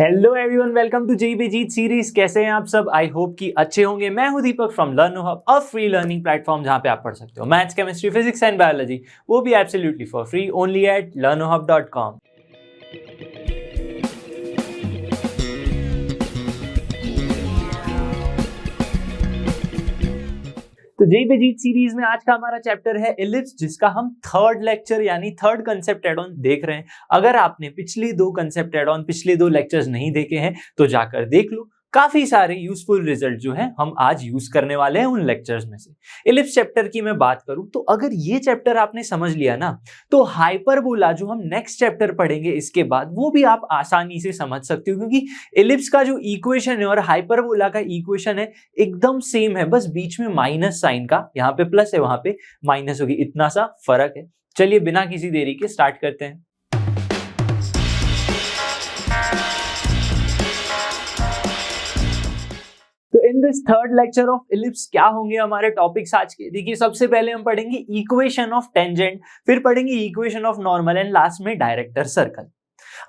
Hello everyone, welcome to JEE पे जीत series. कैसे हैं आप सब? आई होप कि अच्छे होंगे। मैं हूं Deepak from Learno Hub, a free learning platform जहां पे आप पढ़ सकते हो maths, chemistry, physics and biology, वो भी absolutely for free, only at learnohub.com। तो जेईई पे जीत सीरीज में आज का हमारा चैप्टर है इलिप्स, जिसका हम थर्ड लेक्चर यानी थर्ड कंसेप्ट एड ऑन देख रहे हैं। अगर आपने पिछले दो कंसेप्ट एड ऑन, पिछले दो लेक्चर्स नहीं देखे हैं तो जाकर देख लो। काफी सारे यूजफुल रिजल्ट जो है हम आज यूज करने वाले हैं उन लेक्चर्स में से। इलिप्स चैप्टर की मैं बात करूं तो अगर ये चैप्टर आपने समझ लिया ना, तो हाइपरबोला जो हम नेक्स्ट चैप्टर पढ़ेंगे इसके बाद, वो भी आप आसानी से समझ सकते हो, क्योंकि इलिप्स का जो इक्वेशन है और हाइपरबोला का इक्वेशन है एकदम सेम है, बस बीच में माइनस साइन का, यहाँ पे प्लस है वहां पे माइनस होगी, इतना सा फर्क है। चलिए बिना किसी देरी के स्टार्ट करते हैं। तो in this third lecture of ellipse क्या होंगे हमारे टॉपिक्स आज के? देखिए, सबसे पहले हम पढ़ेंगे इक्वेशन ऑफ टेंजेंट, फिर पढ़ेंगे equation of normal and last में डायरेक्टर सर्कल।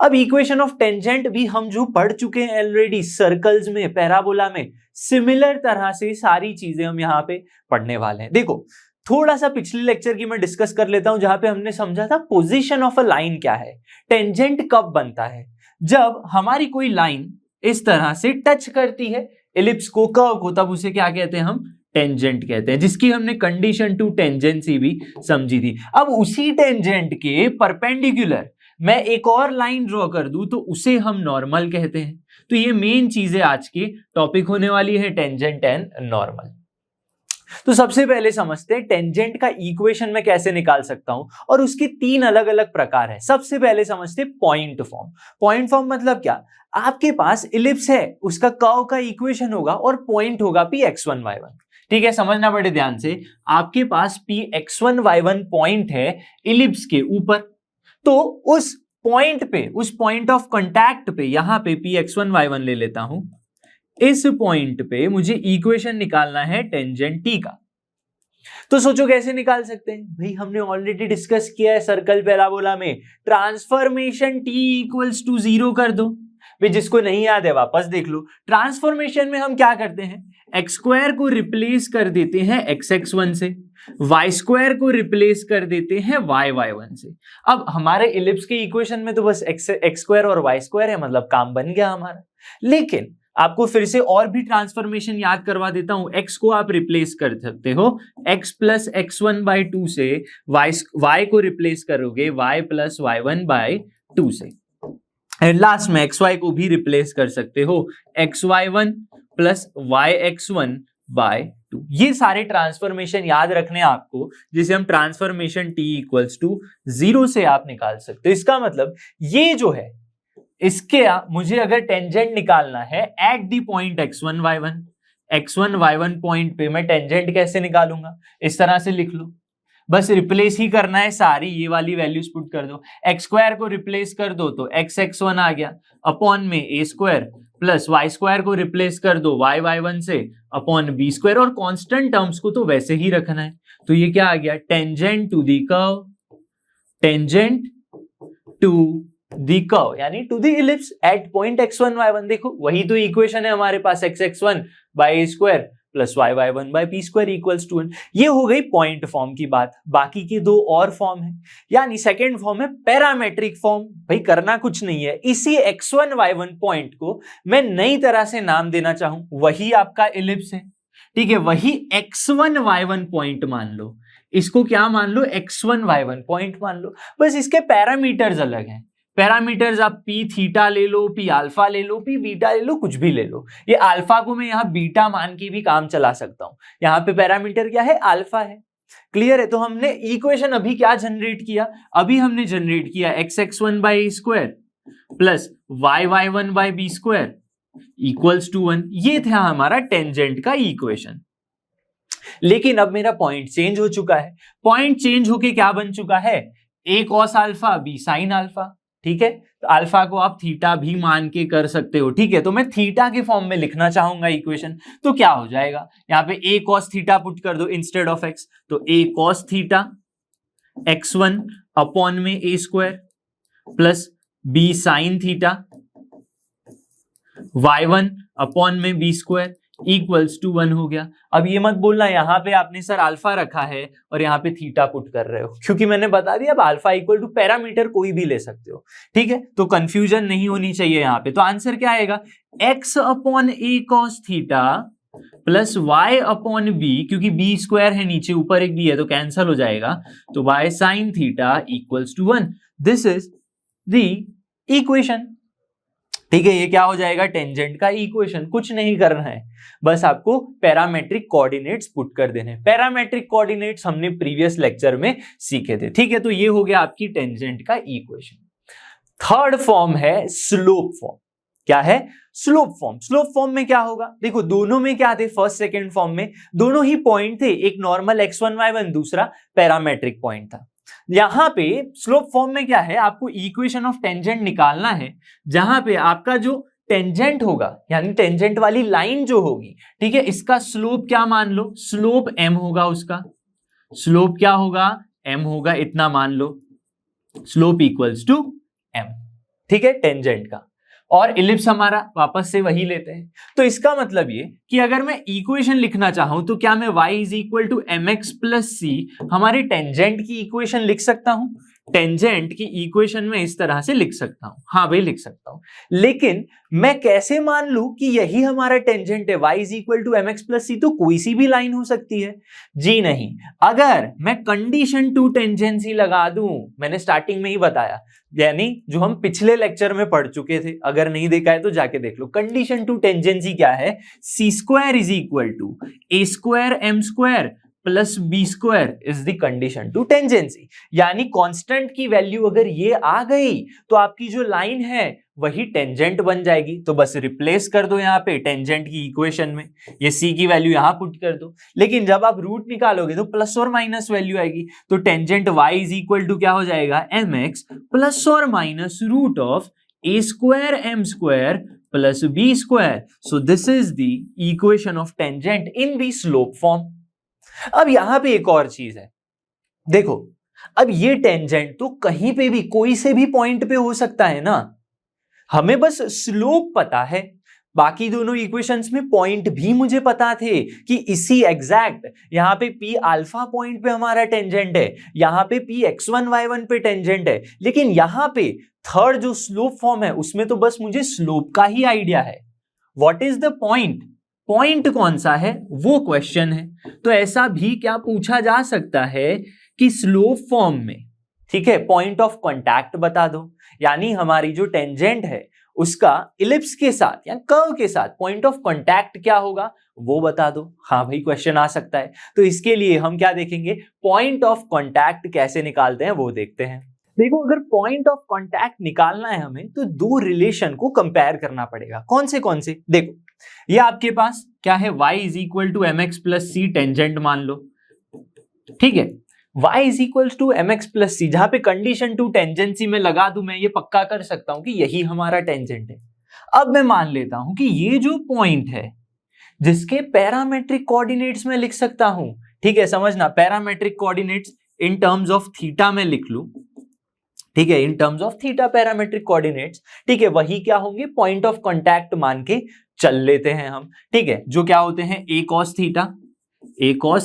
अब इक्वेशन ऑफ टेंजेंट भी हम जो पढ़ चुके हैं ऑलरेडी सर्कल्स में, पैराबोला में, सिमिलर तरह से सारी चीजें हम यहाँ पे पढ़ने वाले हैं। देखो, थोड़ा सा पिछले लेक्चर की मैं डिस्कस कर लेता हूं, जहां पे हमने समझा था पोजीशन ऑफ अ लाइन क्या है, टेंजेंट कब बनता है। जब हमारी कोई लाइन इस तरह से टच करती है इलिप्स को, कर्व को, तब उसे क्या कहते हैं? हम टेंजेंट कहते हैं, जिसकी हमने कंडीशन टू टेंजेंसी भी समझी थी। अब उसी टेंजेंट के परपेंडिकुलर मैं एक और लाइन ड्रॉ कर दूं तो उसे हम नॉर्मल कहते हैं। तो ये मेन चीजें आज की टॉपिक होने वाली है, टेंजेंट एंड नॉर्मल। तो सबसे पहले समझते हैं टेंजेंट का इक्वेशन मैं कैसे निकाल सकता हूं, और उसके तीन अलग अलग प्रकार है। सबसे पहले समझते हैं पॉइंट फॉर्म। पॉइंट फॉर्म मतलब क्या? आपके पास इलिप्स है, उसका कर्व का इक्वेशन होगा और पॉइंट होगा Px1y1। ठीक है, समझना बड़े ध्यान से। आपके पास Px1y1 पॉइंट है इलिप्स के ऊपर, तो उस पॉइंट पे, उस पॉइंट ऑफ कांटेक्ट पे, यहां पे Px1y1 ले लेता हूं, इस पॉइंट पे मुझे इक्वेशन निकालना है टेंजेंट टी का। तो सोचो कैसे निकाल सकते हैं भाई? हमने ऑलरेडी डिस्कस किया है सर्कल पैराबोला में, ट्रांसफॉर्मेशन टी इक्वल्स टू 0 कर दो। भाई जिसको नहीं याद है वापस देख लो। ट्रांसफॉर्मेशन में हम क्या करते हैं? एक्स स्क्वायर को रिप्लेस कर देते हैं x(x1) से, वाई स्क्वायर को रिप्लेस कर देते हैं y(y1) से। अब हमारे इलिप्स के इक्वेशन में तो बस एक्स स्क्वायर और वाई स्क्वायर है, मतलब काम बन गया हमारा। लेकिन आपको फिर से और भी ट्रांसफॉर्मेशन याद करवा देता हूं। x को आप रिप्लेस कर सकते हो x प्लस x1/2 से, y को रिप्लेस करोगे y प्लस y1/2 से, एंड लास्ट में xy को भी रिप्लेस कर सकते हो xy1 प्लस yx1/2। ये सारे ट्रांसफॉर्मेशन याद रखने आपको, जिसे हम ट्रांसफॉर्मेशन t इक्वल्स टू 0 से आप निकाल सकते हो। इसका मतलब ये जो है, इसके मुझे अगर टेंजेंट निकालना है at the point x1y1 point पे, मैं टेंजेंट कैसे निकालूंगा? इस तरह से लिख लो, बस रिप्लेस ही करना है, सारी ये वाली वैल्यूज पुट कर दो। एक्स स्क्वायर को रिप्लेस कर दो तो x(x1) आ गया, अपॉन में a square, plus y square को रिप्लेस कर दो y(y1) से, अपॉन b स्क्वायर, और कांस्टेंट टर्म्स को तो वैसे ही रखना है। तो ये क्या आ गया? Tangent to the curve, tangent to the curve यानी to the ellipse at point x1y1। देखो वही तो इक्वेशन है हमारे पास, x(x1)/a² plus y(y1)/b² equals to 1। ये हो गई पॉइंट फॉर्म की बात। बाकी की दो और फॉर्म है, यानी सेकेंड फॉर्म है पैरामेट्रिक फॉर्म। भाई करना कुछ नहीं है, इसी x1y1 पॉइंट को मैं नई तरह से नाम देना चाहूं, वही आपका इलिप्स है। ठीक है, वही x1y1 पॉइंट मान लो, इसको क्या मान लो? x1y1 पॉइंट मान लो। बस इसके पैरामीटर्स अलग हैं। पैरामीटर्स आप पी थीटा ले लो, पी अल्फा ले लो, पी बीटा ले लो, कुछ भी ले लो। ये अल्फा को मैं यहाँ बीटा मान के भी काम चला सकता हूं। यहाँ पे पैरामीटर क्या है? अल्फा है। क्लियर है? तो हमने इक्वेशन अभी क्या जनरेट किया? अभी हमने जनरेट किया x(x1)/a² plus y(y1)/b² equals to 1। ये था हमारा टेंजेंट का इक्वेशन। लेकिन अब मेरा पॉइंट चेंज हो चुका है। पॉइंट चेंज होके क्या बन चुका है? a cos alpha, b sin alpha. ठीक है, तो अल्फा को आप थीटा भी मान के कर सकते हो। ठीक है, तो मैं थीटा के फॉर्म में लिखना चाहूंगा इक्वेशन, तो क्या हो जाएगा? यहाँ पे a cos थीटा पुट कर दो इंस्टेड ऑफ x, तो a cos theta x1 upon में a² plus b sin theta y1 upon में b स्क्वायर इक्वल्स टू 1 हो गया। अब ये मत बोलना यहाँ पे आपने सर अल्फा रखा है और यहाँ पे थीटा पुट कर रहे हो, क्योंकि मैंने बता दिया अब अल्फा इक्वल टू पैरामीटर कोई भी ले सकते हो, ठीक है, तो कंफ्यूजन नहीं होनी चाहिए यहाँ पे। तो आंसर क्या आएगा, x upon a cos theta plus y upon b, क्योंकि b स्क्वायर है नीचे, ऊपर एक b है तो कैंसल हो जाएगा, तो y sine theta equals to 1। This is the equation, ठीक है। ये क्या हो जाएगा, टेंजेंट का इक्वेशन। कुछ नहीं करना है, बस आपको पैरामेट्रिक कोऑर्डिनेट्स पुट कर देने। पैरामेट्रिक कोऑर्डिनेट्स हमने प्रीवियस लेक्चर में सीखे थे, ठीक है। तो ये हो गया आपकी टेंजेंट का इक्वेशन। थर्ड फॉर्म है स्लोप फॉर्म। क्या है, स्लोप फॉर्म। स्लोप फॉर्म में क्या होगा, देखो दोनों में क्या थे, फर्स्ट सेकंड फॉर्म में दोनों ही पॉइंट थे, एक नॉर्मल x1 y1, दूसरा पैरामेट्रिक पॉइंट था। यहां पे स्लोप फॉर्म में क्या है, आपको इक्वेशन ऑफ टेंजेंट निकालना है, जहां पे आपका जो टेंजेंट होगा यानी टेंजेंट वाली लाइन जो होगी, ठीक है, इसका स्लोप क्या मान लो, स्लोप m होगा, उसका स्लोप क्या होगा, m होगा, इतना मान लो, स्लोप इक्वल्स टू m, ठीक है, टेंजेंट का। और इलिप्स हमारा वापस से वही लेते हैं। तो इसका मतलब ये कि अगर मैं इक्वेशन लिखना चाहूं तो क्या मैं y is equal to M x plus C हमारे टेंजेंट की इक्वेशन लिख सकता हूं। टेंजेंट की इक्वेशन में इस तरह से लिख सकता हूं, हाँ भाई लिख सकता हूं, लेकिन मैं कैसे मान लूं कि यही हमारा टेंजेंट है, y is equal to M x plus C, तो कोई सी भी लाइन हो सकती है जी नहीं। अगर मैं कंडीशन टू टेंजेंसी लगा दूं, मैंने स्टार्टिंग में ही बताया, यानी जो हम पिछले लेक्चर में पढ़ चुके थे, अगर नहीं देखा है तो जाके देख लो। कंडीशन टू टेंजेंसी क्या है, C square is equal to A square M square plus B square is the condition to tangency. यानी कांस्टेंट की वैल्यू अगर ये आ गई तो आपकी जो लाइन है वही टेंजेंट बन जाएगी। तो बस रिप्लेस कर दो यहाँ पे टेंजेंट की इक्वेशन में, ये सी की वैल्यू यहाँ पुट कर दो। लेकिन जब आप रूट निकालोगे तो प्लस और माइनस वैल्यू आएगी, तो tangent y is equal to क्या हो जाएगा, एम एक्स प्लस और minus root of a square M square plus B square. So this is the equation of tangent in the slope form. अब यहां पे एक और चीज है, देखो अब ये टेंजेंट तो कहीं पे भी कोई से भी पॉइंट पे हो सकता है ना, हमें बस स्लोप पता है, बाकी दोनों इक्वेशंस में पॉइंट भी मुझे पता थे कि इसी एग्जैक्ट यहाँ पे P अल्फा पॉइंट पे हमारा टेंजेंट है, यहाँ पे P x1 y1 पे टेंजेंट है, लेकिन यहाँ पे थर्ड जो स्लोप फॉर्म है उसमें तो बस मुझे स्लोप का ही आइडिया है। What is the point, point कौन सा है वो क्वेश्चन है। तो ऐसा भी क्या पूछा जा सकता है कि स्लोप फॉर्म में, ठीक है, पॉइंट ऑफ कांटेक्ट बता दो, यानी हमारी जो टेंजेंट है उसका इलिप्स के साथ या कर्व के साथ पॉइंट ऑफ कांटेक्ट क्या होगा वो बता दो। हाँ भाई क्वेश्चन आ सकता है। तो इसके लिए हम क्या देखेंगे, पॉइंट ऑफ कांटेक्ट कैसे निकालते हैं वो देखते हैं। देखो अगर पॉइंट ऑफ कांटेक्ट निकालना है हमें तो दो रिलेशन को कंपेयर करना पड़ेगा। कौन से, देखो ये आपके पास क्या है, y is equal to M x plus C tangent मान लो, ठीक है, y is equal to M x plus C, जहां पे कंडीशन टू टेंजेंसी में लगा दूं, मैं ये पक्का कर सकता हूं कि यही हमारा टेंजेंट है। अब मैं मान लेता हूं कि ये जो पॉइंट है जिसके पैरामेट्रिक कोऑर्डिनेट्स में लिख सकता हूं, ठीक है, समझना parametric coordinates in terms of theta में लिख लूं, ठीक है, इन terms of theta parametric coordinates, ठीक है, वही क्या होंगे, पॉइंट ऑफ कांटेक्ट मान के चल लेते हैं हम, ठीक है, जो क्या होते हैं a cos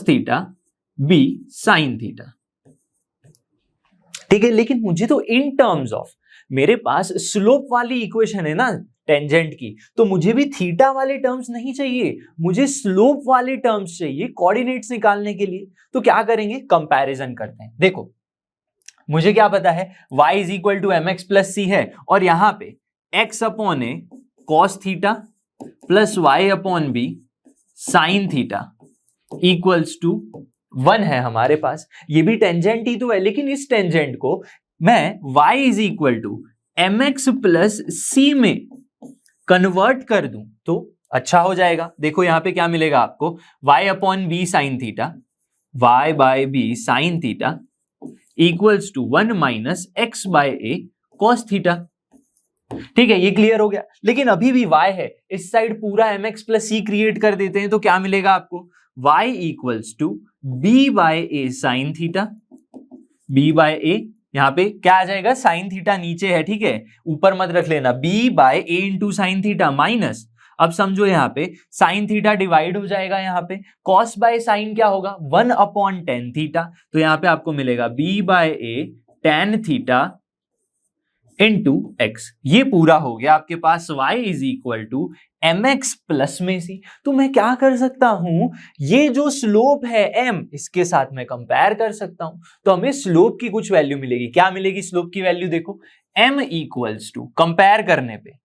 theta b sin theta, ठीक है। लेकिन मुझे तो इन टर्म्स ऑफ, मेरे पास स्लोप वाली इक्वेशन है ना टेंजेंट की, तो मुझे भी थीटा वाले टर्म्स नहीं चाहिए, मुझे स्लोप वाले टर्म्स चाहिए कोऑर्डिनेट्स निकालने के लिए। तो क्या करेंगे, कंपैरिजन करते हैं। देखो मुझे क्या पता है, y is equal to M x plus सी है, और यहां पे x upon A cos theta plus y upon B sine theta equals to 1 है हमारे पास। ये भी टेंजेंट ही तो है, लेकिन इस टेंजेंट को मैं y is equal to M x plus सी में कन्वर्ट कर दूं तो अच्छा हो जाएगा। देखो यहां पे क्या मिलेगा आपको, y upon B sine theta, y by b sine theta equals to 1 minus x by a cos theta, ठीक है, ये क्लियर हो गया। लेकिन अभी भी y है, इस साइड पूरा M x plus C create कर देते हैं, तो क्या मिलेगा आपको, y equals to B by A sine theta, B by A यहाँ पे क्या आ जाएगा, साइन थीटा नीचे है, ठीक है, ऊपर मत रख लेना, B by A into sine theta minus, अब समझो यहाँ पे साइन थीटा डिवाइड हो जाएगा, यहाँ पे कॉस बाय साइन क्या होगा 1/tan थीटा, तो यहाँ पे आपको मिलेगा b by a tan theta into x. ये पूरा हो गया आपके पास y is equal to mx plus में सी। तो मैं क्या कर सकता हूं, ये जो स्लोप है m, इसके साथ मैं कंपेयर कर सकता हूं, तो हमें स्लोप की कुछ वैल्यू मिलेगी। क्या मिलेगी स्लोप की वैल्यू, देखो m इक्वल्स टू, कंपेयर करने पे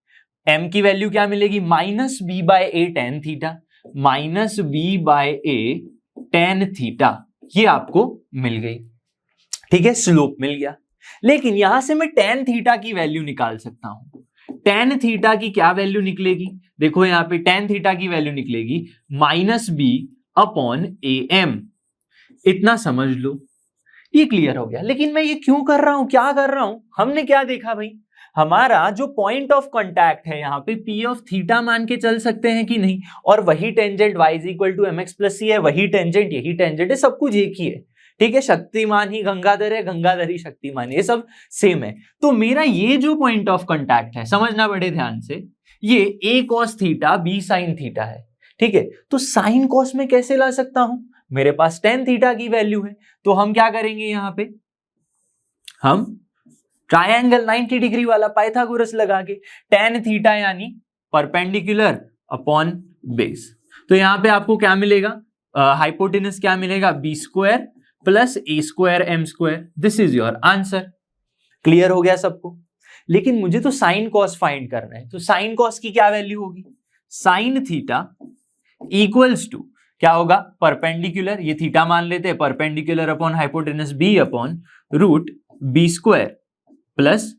m की वैल्यू क्या मिलेगी, minus B by A tan theta, minus B by A tan theta, ये आपको मिल गई, ठीक है, स्लोप मिल गया। लेकिन यहां से मैं tan थीटा की वैल्यू निकाल सकता हूं। tan थीटा की क्या वैल्यू निकलेगी, देखो यहां पे tan थीटा की वैल्यू निकलेगी minus b upon a m, इतना समझ लो, ये क्लियर हो गया। लेकिन मैं ये क्यों कर रहा हूं, क्या कर रहा हूं, हमने क्या देखा भाई, हमारा जो पॉइंट ऑफ कांटेक्ट है यहाँ पे P ऑफ थीटा मान के चल सकते हैं कि नहीं, और वही tangent y is equal to mx plus सी है, वही टेंजेंट यही टेंजेंट है, सब कुछ एक ही है, ठीक है, शक्तिमान ही गंगाधर है, गंगाधर ही शक्तिमान, ये सब सेम है। तो मेरा ये जो पॉइंट ऑफ कांटेक्ट है, समझना बड़े ध्यान से, ये a cos theta b sin theta है, ठीक है। तो sin cos में कैसे ला सकता हूं, मेरे पास tan थीटा की वैल्यू है, तो हम क्या करेंगे, यहां पे हम ट्रायंगल 90 डिग्री वाला पाइथागोरस लगा के tan थीटा यानी परपेंडिकुलर अपॉन बेस, तो यहां पे आपको क्या मिलेगा, हाइपोटेनस क्या मिलेगा, b square plus A square M square, this is your answer. Clear हो गया सबको। लेकिन मुझे तो साइन कॉस फाइंड करना है, तो साइन कॉस की क्या वैल्यू होगी, साइन थीटा इक्वल्स टू क्या होगा, परपेंडिकुलर, ये थीटा मान लेते हैं, perpendicular upon hypotenuse B upon root B square plus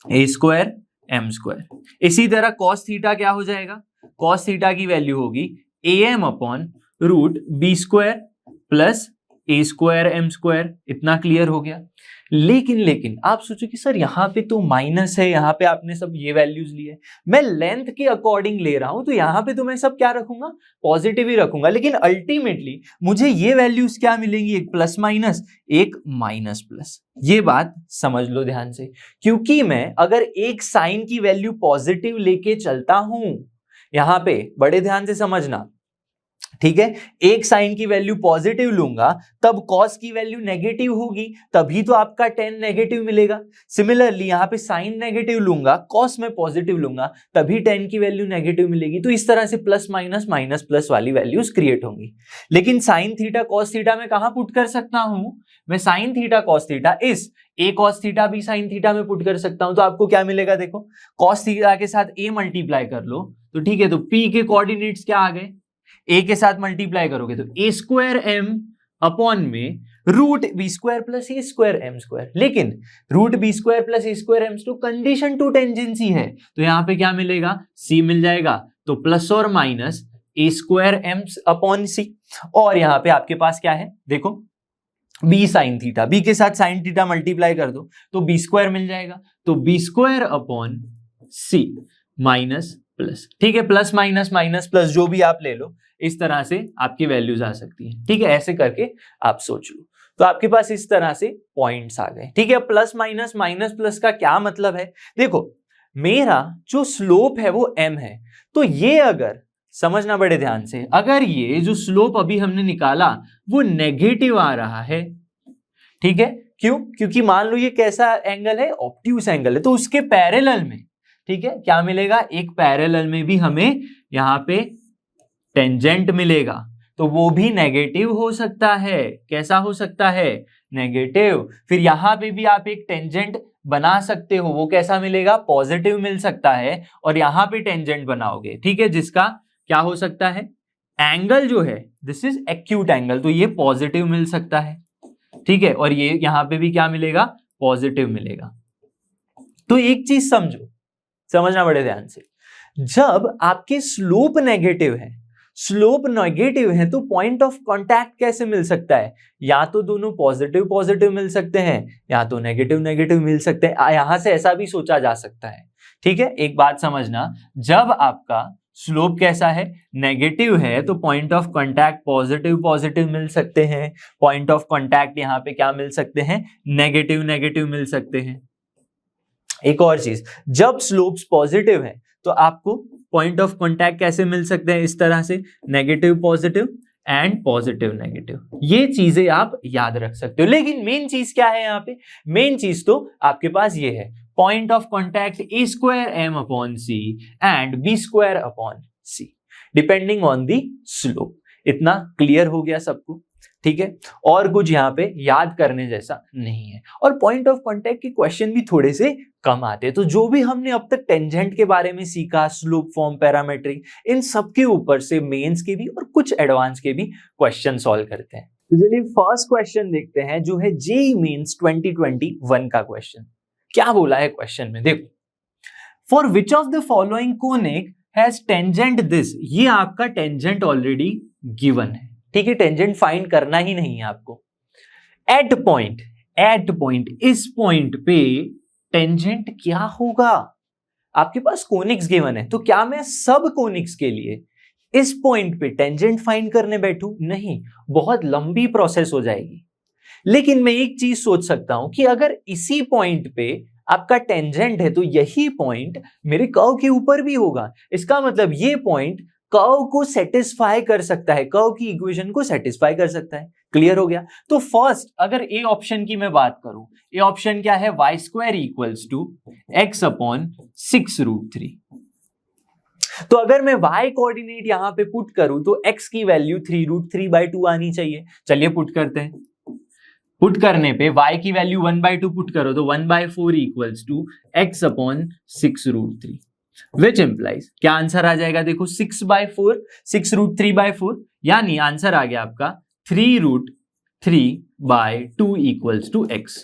ए स्क्वायर एम स्क्वायर। इसी तरह कॉस थीटा क्या हो जाएगा, कॉस थीटा की वैल्यू होगी a m upon root B square plus A square M square, इतना क्लियर हो गया। लेकिन आप सोचो कि सर यहाँ पे तो माइनस है, यहाँ पे आपने सब ये वैल्यूज लिए, मैं लेंथ के अकॉर्डिंग ले रहा हूं, तो यहाँ पे तो मैं सब क्या रखूंगा, पॉजिटिव ही रखूंगा। लेकिन अल्टीमेटली मुझे ये वैल्यूज क्या मिलेंगी, एक प्लस माइनस, एक माइनस प्लस। ये बात समझ लो ध्यान से, क्योंकि मैं अगर एक साइन की वैल्यू पॉजिटिव लेके चलता हूं, यहाँ पे बड़े ध्यान से समझना, ठीक है, एक साइन की वैल्यू पॉजिटिव लूंगा तब कॉस की वैल्यू नेगेटिव होगी, तभी तो आपका tan नेगेटिव मिलेगा। सिमिलरली यहाँ पे साइन नेगेटिव लूंगा, कॉस में पॉजिटिव लूंगा, तभी tan की वैल्यू नेगेटिव मिलेगी। तो इस तरह से प्लस माइनस माइनस प्लस वाली वैल्यूज क्रिएट होंगी। लेकिन साइन थीटा कॉस थीटा में कहां पुट कर सकता हूं, मैं साइन थीटा कॉस थीटा इस a cos थीटा भी साइन थीटा में पुट कर सकता हूं। तो आपको क्या मिलेगा, देखो cos थीटा के साथ a मल्टीप्लाई कर लो, तो ठीक है, तो p के कोऑर्डिनेट्स क्या आ गए, a के साथ मल्टीप्लाई करोगे तो ए स्क्वायर एम अपॉन में रूट बी स्क्वायर प्लस ए स्क्वायर एम स्क्वायर। लेकिन रूट बी स्क्वायर प्लस ए स्क्वायर एम तो कंडीशन टू टेंजेंसी है, तो यहां पे क्या मिलेगा, सी मिल जाएगा, तो प्लस और minus a square m upon सी। और यहां पे आपके पास क्या है, देखो बी साइन थीटा, बी के साथ साइन थीटा मल्टीप्लाई कर दो तो बी स्क्वायर मिल जाएगा, तो बी स्क्वायर अपॉन सी माइनस प्लस, ठीक है, प्लस माइनस माइनस प्लस जो भी आप ले लो, इस तरह से आपकी वैल्यूज आ सकती है, ठीक है, ऐसे करके आप सोच लो। तो आपके पास इस तरह से पॉइंट्स आ गए, ठीक है। प्लस माइनस माइनस प्लस का क्या मतलब है, देखो मेरा जो स्लोप है वो m है, तो ये अगर समझना बड़े ध्यान से, अगर ये जो स्लोप अभी हमने निकाला वो नेगेटिव आ रहा है, ठीक है, क्यों, क्योंकि मान लो ये कैसा एंगल है, ऑब्ट्यूस एंगल है, तो उसके पैरेलल में, ठीक है, क्या मिलेगा, एक पैरेलल में भी हमें यहाँ पे टेंजेंट मिलेगा, तो वो भी नेगेटिव हो सकता है। कैसा हो सकता है, नेगेटिव। फिर यहाँ पे भी आप एक टेंजेंट बना सकते हो, वो कैसा मिलेगा, पॉजिटिव मिल सकता है, और यहाँ पे टेंजेंट बनाओगे, ठीक है, जिसका क्या हो सकता है, एंगल जो है दिस इज एक्यूट एंगल, तो ये पॉजिटिव मिल सकता है, ठीक है, और ये यहाँ पे भी क्या मिलेगा, पॉजिटिव मिलेगा। तो एक चीज समझो, समझना बड़े ध्यान से, जब आपके स्लोप नेगेटिव है, स्लोप नेगेटिव है, तो पॉइंट ऑफ कांटेक्ट कैसे मिल सकता है, या तो दोनों पॉजिटिव पॉजिटिव मिल सकते हैं, या तो नेगेटिव नेगेटिव मिल सकते हैं। यहां से ऐसा भी सोचा जा सकता है, ठीक है। एक बात समझना, जब आपका स्लोप कैसा है, नेगेटिव है, तो point of contact positive positive मिल सकते हैं, पॉइंट ऑफ कांटेक्ट यहाँ पे क्या मिल सकते हैं, नेगेटिव नेगेटिव मिल सकते हैं। एक और चीज, जब स्लोप्स पॉजिटिव है तो आपको पॉइंट ऑफ कांटेक्ट कैसे मिल सकते हैं, इस तरह से, negative positive and positive negative. ये चीजें आप याद रख सकते हो। लेकिन मेन चीज क्या है यहाँ पे, मेन चीज तो आपके पास ये है, point of contact a square m upon c and b square upon c depending on the slope. इतना क्लियर हो गया सबको, ठीक है। और कुछ यहाँ पे याद करने जैसा नहीं है। और पॉइंट ऑफ कांटेक्ट के क्वेश्चन भी थोड़े से कम आते हैं। तो जो भी हमने अब तक टेंजेंट के बारे में सीखा, स्लोप फॉर्म, पैरामेट्रिक, इन सब के ऊपर से मेंस के भी और कुछ एडवांस के भी क्वेश्चन सॉल्व करते हैं। तो चलिए फर्स्ट क्वेश्चन देखते हैं, जो है जेईई मेंस 2021 का क्वेश्चन। क्या बोला है क्वेश्चन में, देखो, for which of the following conic has tangent this. ये आपका टेंजेंट ऑलरेडी गिवन है, ठीक है, टेंजेंट फाइंड करना ही नहीं है आपको। एट पॉइंट, इस पॉइंट पे टेंजेंट क्या होगा। आपके पास कोनिक्स गिवन है, तो क्या मैं सब कोनिक्स के लिए इस पॉइंट पे टेंजेंट फाइंड करने बैठूं? नहीं, बहुत लंबी प्रोसेस हो जाएगी। लेकिन मैं एक चीज सोच सकता हूं कि अगर इसी पॉइंट पे आपका टेंजेंट है तो यही पॉइंट मेरे कर्व के ऊपर भी होगा। इसका मतलब ये पॉइंट कर्व को सेटिस्फाई कर सकता है, कर्व की इक्वेशन को सेटिस्फाई कर सकता है। क्लियर हो गया। तो फर्स्ट, अगर ए ऑप्शन की मैं बात करूं, ए ऑप्शन क्या है, y square equals to x upon 6√3। तो अगर मैं y कोऑर्डिनेट यहां पे पुट करूं तो x की वैल्यू 3√3/2 आनी चाहिए। चलिए पुट करते हैं। पुट करने पे y की वैल्यू 1/2 पुट करो तो 1/4 equals to x upon 6√3, which implies क्या आंसर आ जाएगा, देखो 6/4, 6√3/4, यानी आंसर आ गया आपका 3√3/2 इक्वल्स टू x।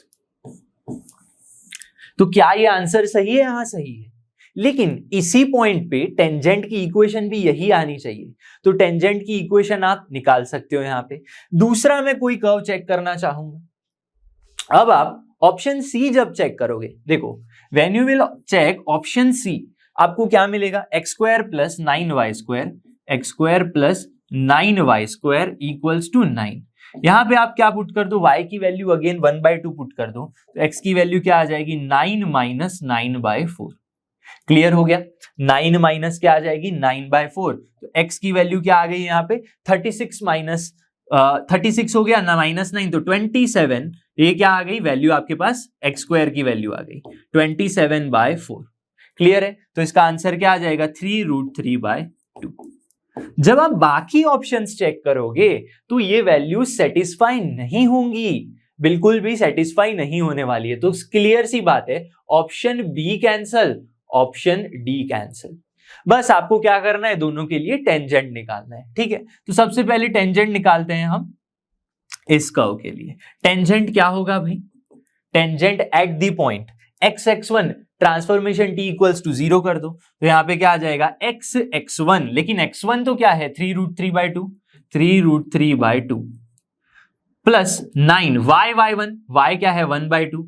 तो क्या ये आंसर सही है? हाँ सही है। लेकिन इसी पॉइंट पे टेंजेंट की इक्वेशन भी यही आनी चाहिए। तो टेंजेंट की इक्वेशन आप निकाल सकते हो यहां पे। दूसरा, मैं कोई कर्व चेक करना चाहूंगा। अब आप ऑप्शन सी जब चेक करोगे, देखो, when you will check option c, आपको क्या मिलेगा, x square plus 9y square, x square plus 9y square equals to 9। यहां पे आप क्या पुट कर दो, y की वैल्यू अगेन 1/2 पुट कर दो, तो x की वैल्यू क्या आ जाएगी, 9 माइनस 9/4। क्लियर हो गया। 9 माइनस क्या आ जाएगी, 9/4। तो x की वैल्यू क्या आ गई यहाँ पे, 36 माइनस 36 हो गया ना, माइनस 9 तो 27। ये क्या आ गई वैल्यू आपके पास, x स्क्वायर की वैल्यू आ गई 27/4। क्लियर है। तो इसका आंसर क्या आ जाएगा, 3√3/2। जब आप बाकी ऑप्शंस चेक करोगे तो ये वैल्यू सेटिस्फाई नहीं होंगी, बिल्कुल भी सेटिस्फाई नहीं होने वाली है। तो क्लियर सी बात है, option b cancel, option d cancel. बस आपको क्या करना है, दोनों के लिए टेंजेंट निकालना है। ठीक है, तो सबसे पहले टेंजेंट निकालते हैं हम इस कर्व के लिए। टेंजेंट क्या होगा भाई, tangent at the point x(x1) transformation t equals to 0 कर दो, तो यहां पे क्या आ जाएगा x(x1), लेकिन x1 तो क्या है 3√3/2, 3√3/2 प्लस 9 y(y1), y क्या है 1/2,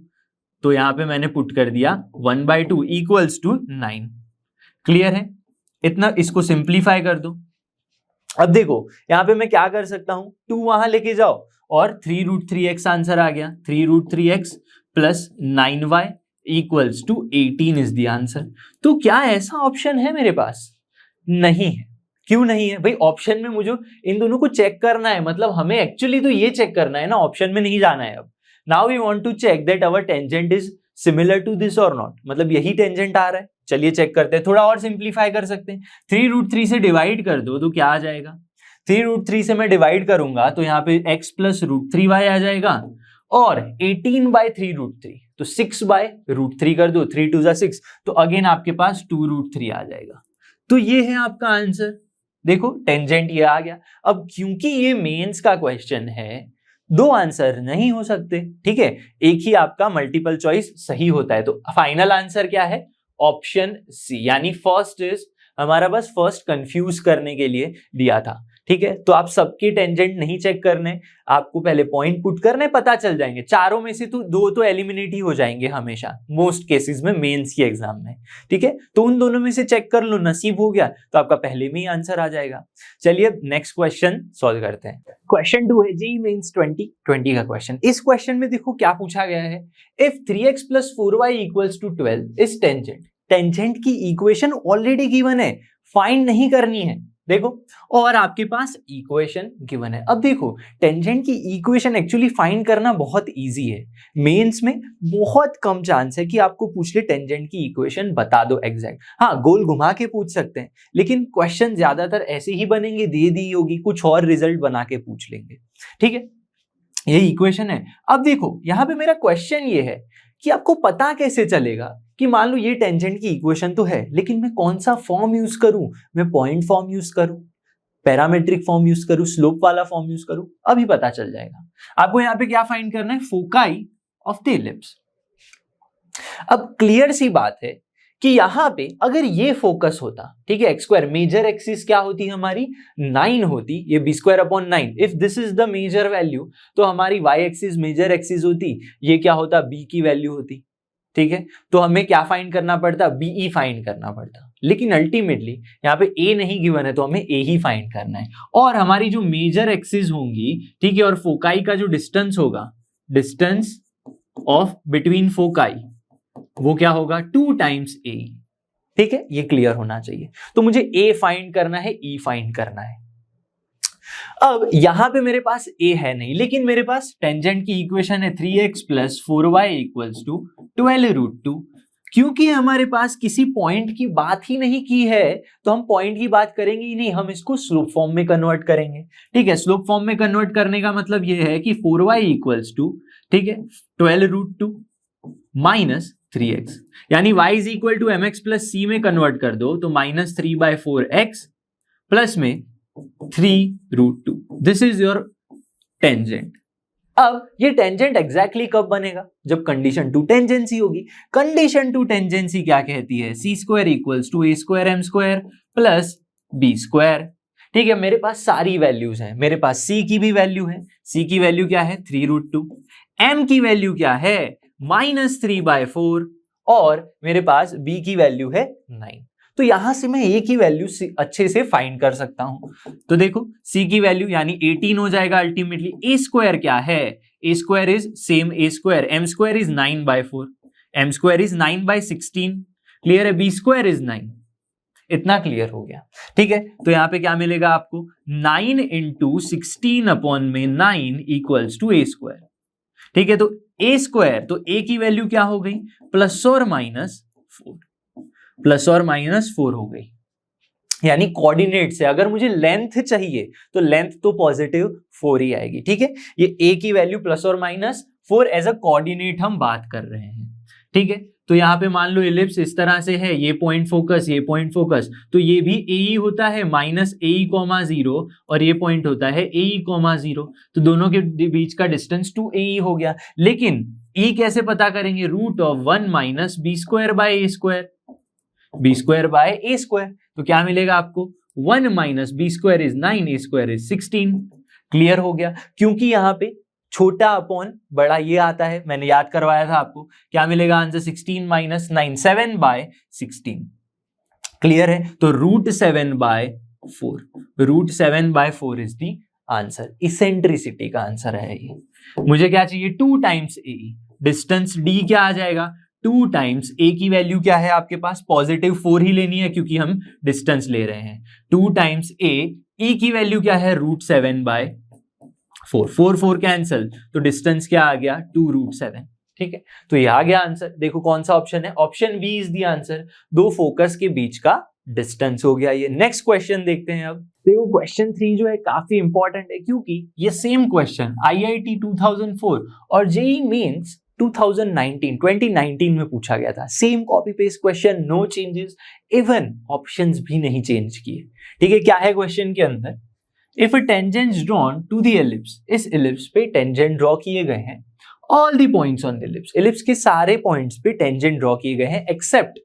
तो यहां पे मैंने पुट कर दिया 1/2 इक्वल्स टू 9। क्लियर है। इतना, इसको सिंप्लीफाई कर दो। अब देखो यहां पे मैं क्या कर सकता हूं, 2 वहां लेके जाओ और 3√3x आंसर आ गया, 3√3x plus 9y equals to 18 is the answer. तो क्या ऐसा ऑप्शन है मेरे पास? नहीं है। क्यों नहीं है भाई? ऑप्शन में मुझे इन दोनों को चेक करना है, मतलब हमें एक्चुअली तो ये चेक करना है ना, ऑप्शन में नहीं जाना है। अब now we want to check that our tangent is similar to this और नॉट, मतलब यही टेंजेंट आ रहा है। चलिए चेक करते हैं, थोड़ा और सिंप्लीफाई कर सकते हैं। 3√3 से डिवाइड कर दो तो क्या आ जाएगा, 3√3 से मैं डिवाइड करूंगा तो यहाँ पे x प्लस √3y आ जाएगा और 18/3√3, तो 6/√3 कर दो, 3 2 6, तो अगेन आपके पास 2√3 आ जाएगा। तो ये है आपका आंसर। देखो टेंजेंट ये आ गया। अब क्योंकि ये मेंस का क्वेश्चन है, दो आंसर नहीं हो सकते, ठीक है, एक ही आपका मल्टीपल चॉइस सही होता है। तो फाइनल आंसर क्या है, ऑप्शन सी, यानी फर्स्ट इज हमारा बस फर्स्ट कंफ्यूज करने के लिए दिया था। ठीक है, तो आप सबके टेंजेंट नहीं चेक करने, आपको पहले पॉइंट पुट करने, पता चल जाएंगे। चारों में से तो दो तो एलिमिनेट ही हो जाएंगे हमेशा, मोस्ट केसेस में मेंस के एग्जाम में। ठीक है, तो उन दोनों में से चेक कर लो, नसीब हो गया तो आपका पहले में ही आंसर आ जाएगा। चलिए अब नेक्स्ट क्वेश्चन सॉल्व करते हैं। क्वेश्चन 2 है जेईई मेंस 2020 का क्वेश्चन। इस क्वेश्चन में देखो क्या पूछा गया है, if 3x + 4y = 12 is tangent. Tangent की इक्वेशन ऑलरेडी गिवन है, फाइंड नहीं करनी है। देखो, और आपके पास इक्वेशन गिवन है। अब देखो, टेंजेंट की इक्वेशन एक्चुअली फाइंड करना बहुत इजी है। मेंस में बहुत कम चांस है कि आपको पूछ ले टेंजेंट की इक्वेशन बता दो एग्जैक्ट। हाँ, गोल घुमा के पूछ सकते हैं, लेकिन क्वेश्चन ज्यादातर ऐसे ही बनेंगे, दे दी होगी, कुछ और रिजल्ट बना के पूछ लेंगे। ठीक है, ये इक्वेशन है। अब देखो, यहां पे मेरा क्वेश्चन ये है कि आपको पता कैसे चलेगा कि मान लो ये टेंजेंट की इक्वेशन तो है, लेकिन मैं कौन सा फॉर्म यूज करूं? मैं पॉइंट फॉर्म यूज करूं, पैरामेट्रिक फॉर्म यूज करूं, स्लोप वाला फॉर्म यूज करूं? अभी पता चल जाएगा। आपको यहां पे क्या फाइंड करना है? Foci of the ellipse. अब क्लियर सी बात है कि यहां पे अगर ये फोकस होता, ठीक है, एक्स स्क्वायर, मेजर एक्सिस क्या होती हमारी? 9 होती, ये b²/9। If this is the major value तो हमारी y एक्सिस मेजर एक्सिस होती, ये क्या होता? b की वैल्यू होती। ठीक है, तो हमें क्या फाइंड करना पड़ता? बीई फाइंड करना पड़ता, लेकिन अल्टीमेटली यहाँ पे ए नहीं गिवन है, तो हमें ए ही फाइंड करना है। और हमारी जो मेजर एक्सिस होंगी, ठीक है, और फोकाई का जो डिस्टेंस होगा, डिस्टेंस ऑफ बिटवीन फोकाई, वो क्या होगा? 2 टाइम्स ए। ठीक है, ये क्लियर होना चाहिए। तो मुझे ए फाइंड करना है, ई फाइंड करना है। अब यहां पे मेरे पास a है नहीं, लेकिन मेरे पास टेंजेंट की इक्वेशन है 3x + 4y = 12√2। क्योंकि हमारे पास किसी पॉइंट की बात ही नहीं की है, तो हम पॉइंट की बात करेंगे ही नहीं, हम इसको स्लोप फॉर्म में कन्वर्ट करेंगे। ठीक है, स्लोप फॉर्म में कन्वर्ट करने का मतलब ये है कि 4y = ठीक है 12√2 - 3x, यानी y = mx + c में कन्वर्ट कर दो तो -3/4x प्लस में 3√2। This is your tangent. अब ये टेंजेंट एग्जैक्टली कब बनेगा? जब कंडीशन टू टेंजेंसी होगी। कंडीशन टू टेंजेंसी क्या कहती है? c² = a²m² + b²। ठीक है, मेरे पास सारी वैल्यूज हैं। मेरे पास c की भी वैल्यू है, c की वैल्यू क्या है? 3√2। m की वैल्यू क्या है? -3/4। और मेरे पास b की वैल्यू है 9। तो यहां से मैं a की वैल्यू अच्छे से फाइंड कर सकता हूं। तो देखो, c की वैल्यू यानी 18 हो जाएगा अल्टीमेटली। a² क्या है? a² is same a², m² is 9/4, m² is 9/16। Clear है? b² is 9। इतना क्लियर हो गया। ठीक है, तो यहां पे क्या मिलेगा आपको? 9 × 16/9 = a²। ठीक है, तो a², तो a की वैल्यू क्या हो गई? +or-4, +or-4 हो गई। यानी कोऑर्डिनेट से अगर मुझे लेंथ चाहिए तो लेंथ तो +4 ही आएगी। ठीक है, ये a की value +or-4 as a coordinate हम बात कर रहे हैं। ठीक है, तो यहाँ पे मान लो एलिप्स इस तरह से है, ये पॉइंट फोकस, ये पॉइंट फोकस, तो ये भी AE होता है -AE,0 और ये पॉइंट होता है AE,0। तो दोनों के बीच का डिस्टेंस 2AE हो गया। लेकिन E कैसे पता करेंगे? √1 - b²/a², b²/a²। तो क्या मिलेगा आपको? 1 - b² is 9, a² is 16। Clear हो गया? क्योंकि यहाँ पे छोटा अपॉन बड़ा ये आता है, मैंने याद करवाया था आपको। क्या मिलेगा आंसर? 16 - 9, 7/16। क्लियर है? तो √7/4, √7/4 इज द आंसर। इसेंट्रिसिटी का आंसर है ये। मुझे क्या चाहिए? 2 टाइम्स AE। डिस्टेंस D क्या आ जाएगा? 2 टाइम्स A की वैल्यू क्या है आपके पास? +4 ही लेनी है क्योंकि हम डिस्टेंस ले रहे हैं। 2 टाइम्स A, E की वैल्यू क्या है? √7/4, 4 कैंसल, तो डिस्टेंस क्या आ गया? 2√7। ठीक है, तो ये आ गया आंसर। देखो कौन सा ऑप्शन है? Option b is the answer. दो फोकस के बीच का डिस्टेंस हो गया ये। नेक्स्ट क्वेश्चन देखते हैं। अब देखो क्वेश्चन 3 जो है काफी इंपॉर्टेंट है, क्योंकि ये सेम क्वेश्चन IIT 2004 और जेईई मेंस 2019 में पूछा गया था। Same copy paste question, no changes, even options भी नहीं चेंज किए। ठीक है, क्या है क्वेश्चन के अंदर? If a tangent drawn to the ellipse, इस एलिप्स पे टेंजेंट ड्रॉ किए गए हैं। All the points on the ellipse, ellipse के सारे पॉइंट्स पे टेंजेंट ड्रॉ किए गए हैं एक्सेप्ट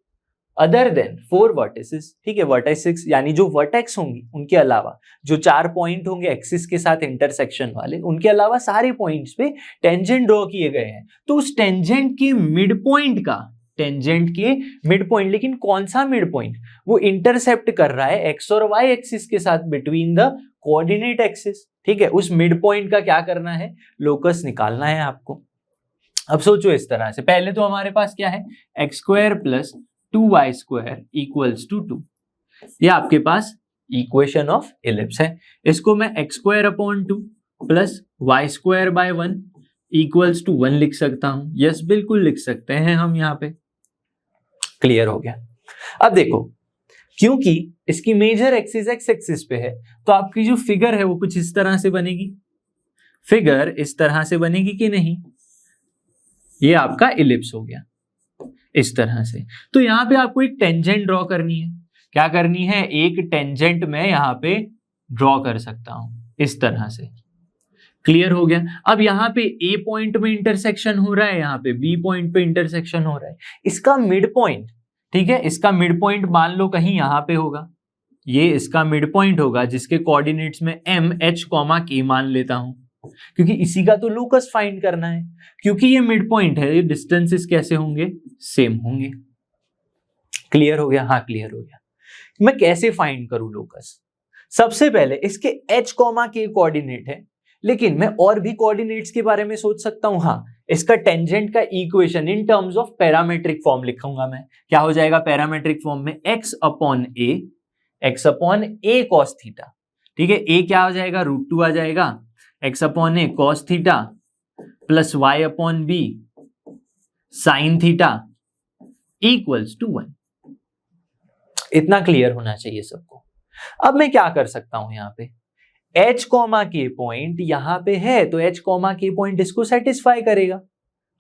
अदर देन 4 वर्टिसेस, ठीक है, वर्टिसेस यानी जो वर्टेक्स होंगी उनके अलावा जो 4 पॉइंट होंगे एक्सिस के साथ इंटरसेक्शन वाले, उनके अलावा सारे पॉइंट्स पे टेंजेंट ड्रॉ किए गए हैं। तो उस टेंजेंट के मिड पॉइंट, लेकिन कौन सा मिड पॉइंट, वो इंटरसेप्ट कर रहा है एक्स और वाई एक्सिस के साथ बिटवीन द कोऑर्डिनेट एक्सिस, ठीक है। उस मिड पॉइंट का क्या करना है, लोकस निकालना है आपको। अब सोचो इस तरह से, पहले तो हमारे पास क्या है, x square plus 2y square equals to 2, ये आपके पास इक्वेशन ऑफ इलिप्स है। इसको मैं x square upon 2 plus y square by 1 equals to 1 लिख सकता हूं। यस, बिल्कुल लिख सकते हैं हम यहाँ पे। क्लियर हो गया। अब देखो, क्योंकि इसकी मेजर एक्सिस एक्स एक्सिस पे है, तो आपकी जो फिगर है वो कुछ इस तरह से बनेगी। फिगर इस तरह से बनेगी कि नहीं, ये आपका इलिप्स हो गया इस तरह से। तो यहां पे आपको एक टेंजेंट ड्रॉ करनी है। क्या करनी है, एक टेंजेंट मैं यहां पे ड्रॉ कर सकता हूं इस तरह से। क्लियर हो गया। अब यहाँ पे ए पॉइंट में इंटरसेक्शन हो रहा है, यहाँ पे बी पॉइंट पे इंटरसेक्शन हो रहा है। इसका मिड पॉइंट, ठीक है, इसका मिड पॉइंट मान लो कहीं यहाँ पे होगा, ये इसका मिड पॉइंट होगा जिसके कोऑर्डिनेट्स में एम एच कॉमा के मान लेता हूं, क्योंकि इसी का तो लोकस फाइंड करना है। क्योंकि ये मिड पॉइंट है, ये डिस्टेंसेस कैसे होंगे, सेम होंगे। क्लियर हो गया, हाँ क्लियर हो गया। मैं कैसे फाइंड करूं लोकस, सबसे पहले इसके एच कॉमा के कोऑर्डिनेट है, लेकिन मैं और भी कोऑर्डिनेट्स के बारे में सोच सकता हूं। हाँ, इसका टेंजेंट का equation in terms of parametric form लिखूंगा मैं। क्या हो जाएगा पैरामेट्रिक फॉर्म में, एक्स अपॉन ए कॉस थीटा, ठीक है। ए क्या हो जाएगा, √2 आ जाएगा, x upon A cos theta plus y upon B sine theta equals to 1। इतना क्लियर होना चाहिए सबको। अब मैं क्या कर सकता हूं, यहाँ पे एच कॉमा के पॉइंट यहां पे है, तो एच कॉमा के पॉइंट इसको सेटिस्फाई करेगा।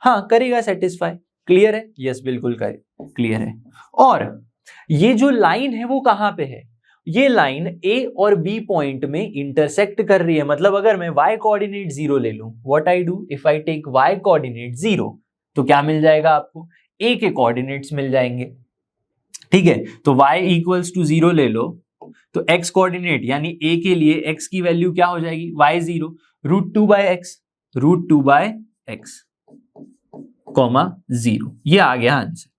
हाँ करेगा सेटिस्फाई। क्लियर है, यस बिल्कुल क्लियर है। और ये जो लाइन है वो कहां पे है, ये लाइन ए और बी पॉइंट में इंटरसेक्ट कर रही है। मतलब अगर मैं y कोऑर्डिनेट 0 ले लूं, what I do, if I take y coordinate 0, तो क्या मिल जाएगा आपको, a के कोऑर्डिनेट्स मिल जाएंगे, ठीक है। तो y इक्वल्स टू 0 ले लो, तो x कोऑर्डिनेट यानी a के लिए x की वैल्यू क्या हो जाएगी, y0 √2 बाय x कॉमा 0, ये आ गया आंसर।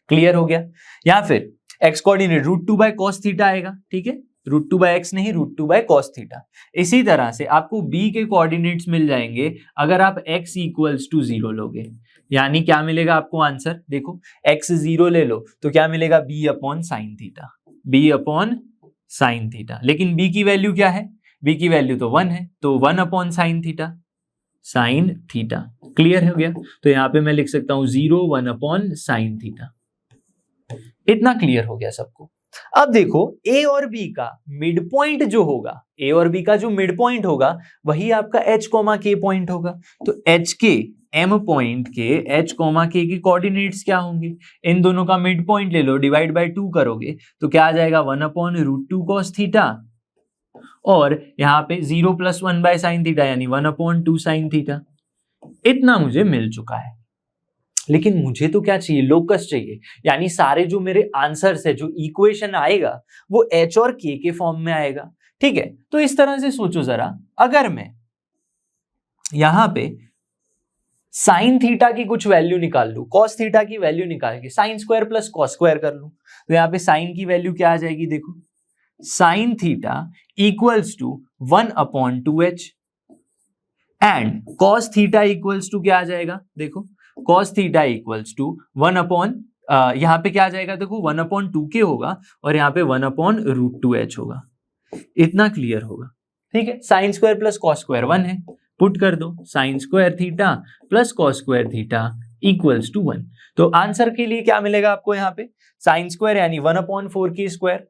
क्लियर हो गया। या फिर x coordinate √2 by cos theta आएगा, ठीक है, √2 बाय x नहीं, √2 बाय cos थीटा। इसी तरह से आपको b के कोऑर्डिनेट्स मिल जाएंगे अगर आप x इक्वल्स टू 0 लोगे। यानी क्या मिलेगा आपको आंसर, देखो x 0 ले लो तो क्या मिलेगा, b अपॉन साइन थीटा, लेकिन b की वैल्यू क्या है, b की वैल्यू तो 1 है, तो 1 अपॉन साइन थीटा। क्लियर हो गया। तो यहाँ पे मैं लिख सकता हूं 0 1 अपॉन साइन थीटा। इतना क्लियर हो गया सबको। अब देखो a और b का मिड पॉइंट जो होगा, a और b का जो मिड पॉइंट होगा वही आपका h कॉमा k पॉइंट होगा। तो h के m पॉइंट के h कॉमा k के कोऑर्डिनेट्स क्या होंगे, इन दोनों का मिड पॉइंट ले लो, डिवाइड बाय 2 करोगे तो क्या आ जाएगा, 1 अपॉन √2 cos थीटा, और यहाँ पे 0 प्लस 1 बाय साइन थीटा यानी 1 अपॉन 2 साइन थीटा। इतना मुझे मिल चुका है। लेकिन मुझे तो क्या चाहिए, लोकस चाहिए, यानी सारे जो मेरे आंसर्स है, जो इक्वेशन आएगा वो h और k के फॉर्म में आएगा, ठीक है। तो इस तरह से सोचो जरा, अगर मैं यहां पे साइन थीटा की कुछ वैल्यू निकाल लूं, कॉस थीटा की वैल्यू निकाल के sign square plus cos square कर लूं, तो यहाँ पे साइन की वैल्यू क्या आ जाएगी, देखो sine theta equals to 1 upon 2h and cos theta equals to क्या आ जाएगा, देखो cos theta equals to 1 upon, यहाँ पे क्या आ जाएगा, देखो 1 अपॉन 2k होगा और यहाँ पे 1 अपॉन √2h होगा। इतना क्लियर होगा, ठीक है। Sine square plus cos square 1 है, पुट कर दो sine square theta plus cos square theta equals to 1। तो आंसर के लिए क्या मिलेगा आपको, यहाँ पे साइन स्क्वायर यानी 1 upon 4k square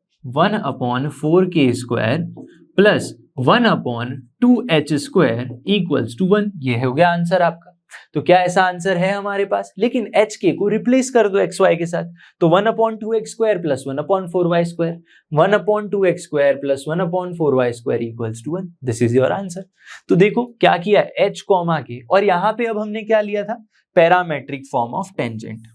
plus 1 upon 2h square equals to 1। ये हो गया आंसर आपका। तो क्या ऐसा आंसर है हमारे पास, लेकिन एच के को रिप्लेस कर दो एक्स वाई के साथ, तो 1 upon 2x square plus 1 upon 4y square, 1 upon 2x square plus 1 upon 4y square equals to 1। This is your answer. तो देखो क्या किया, h कॉमा के, और यहाँ पे अब हमने क्या लिया था, पैरामेट्रिक फॉर्म ऑफ टेंजेंट।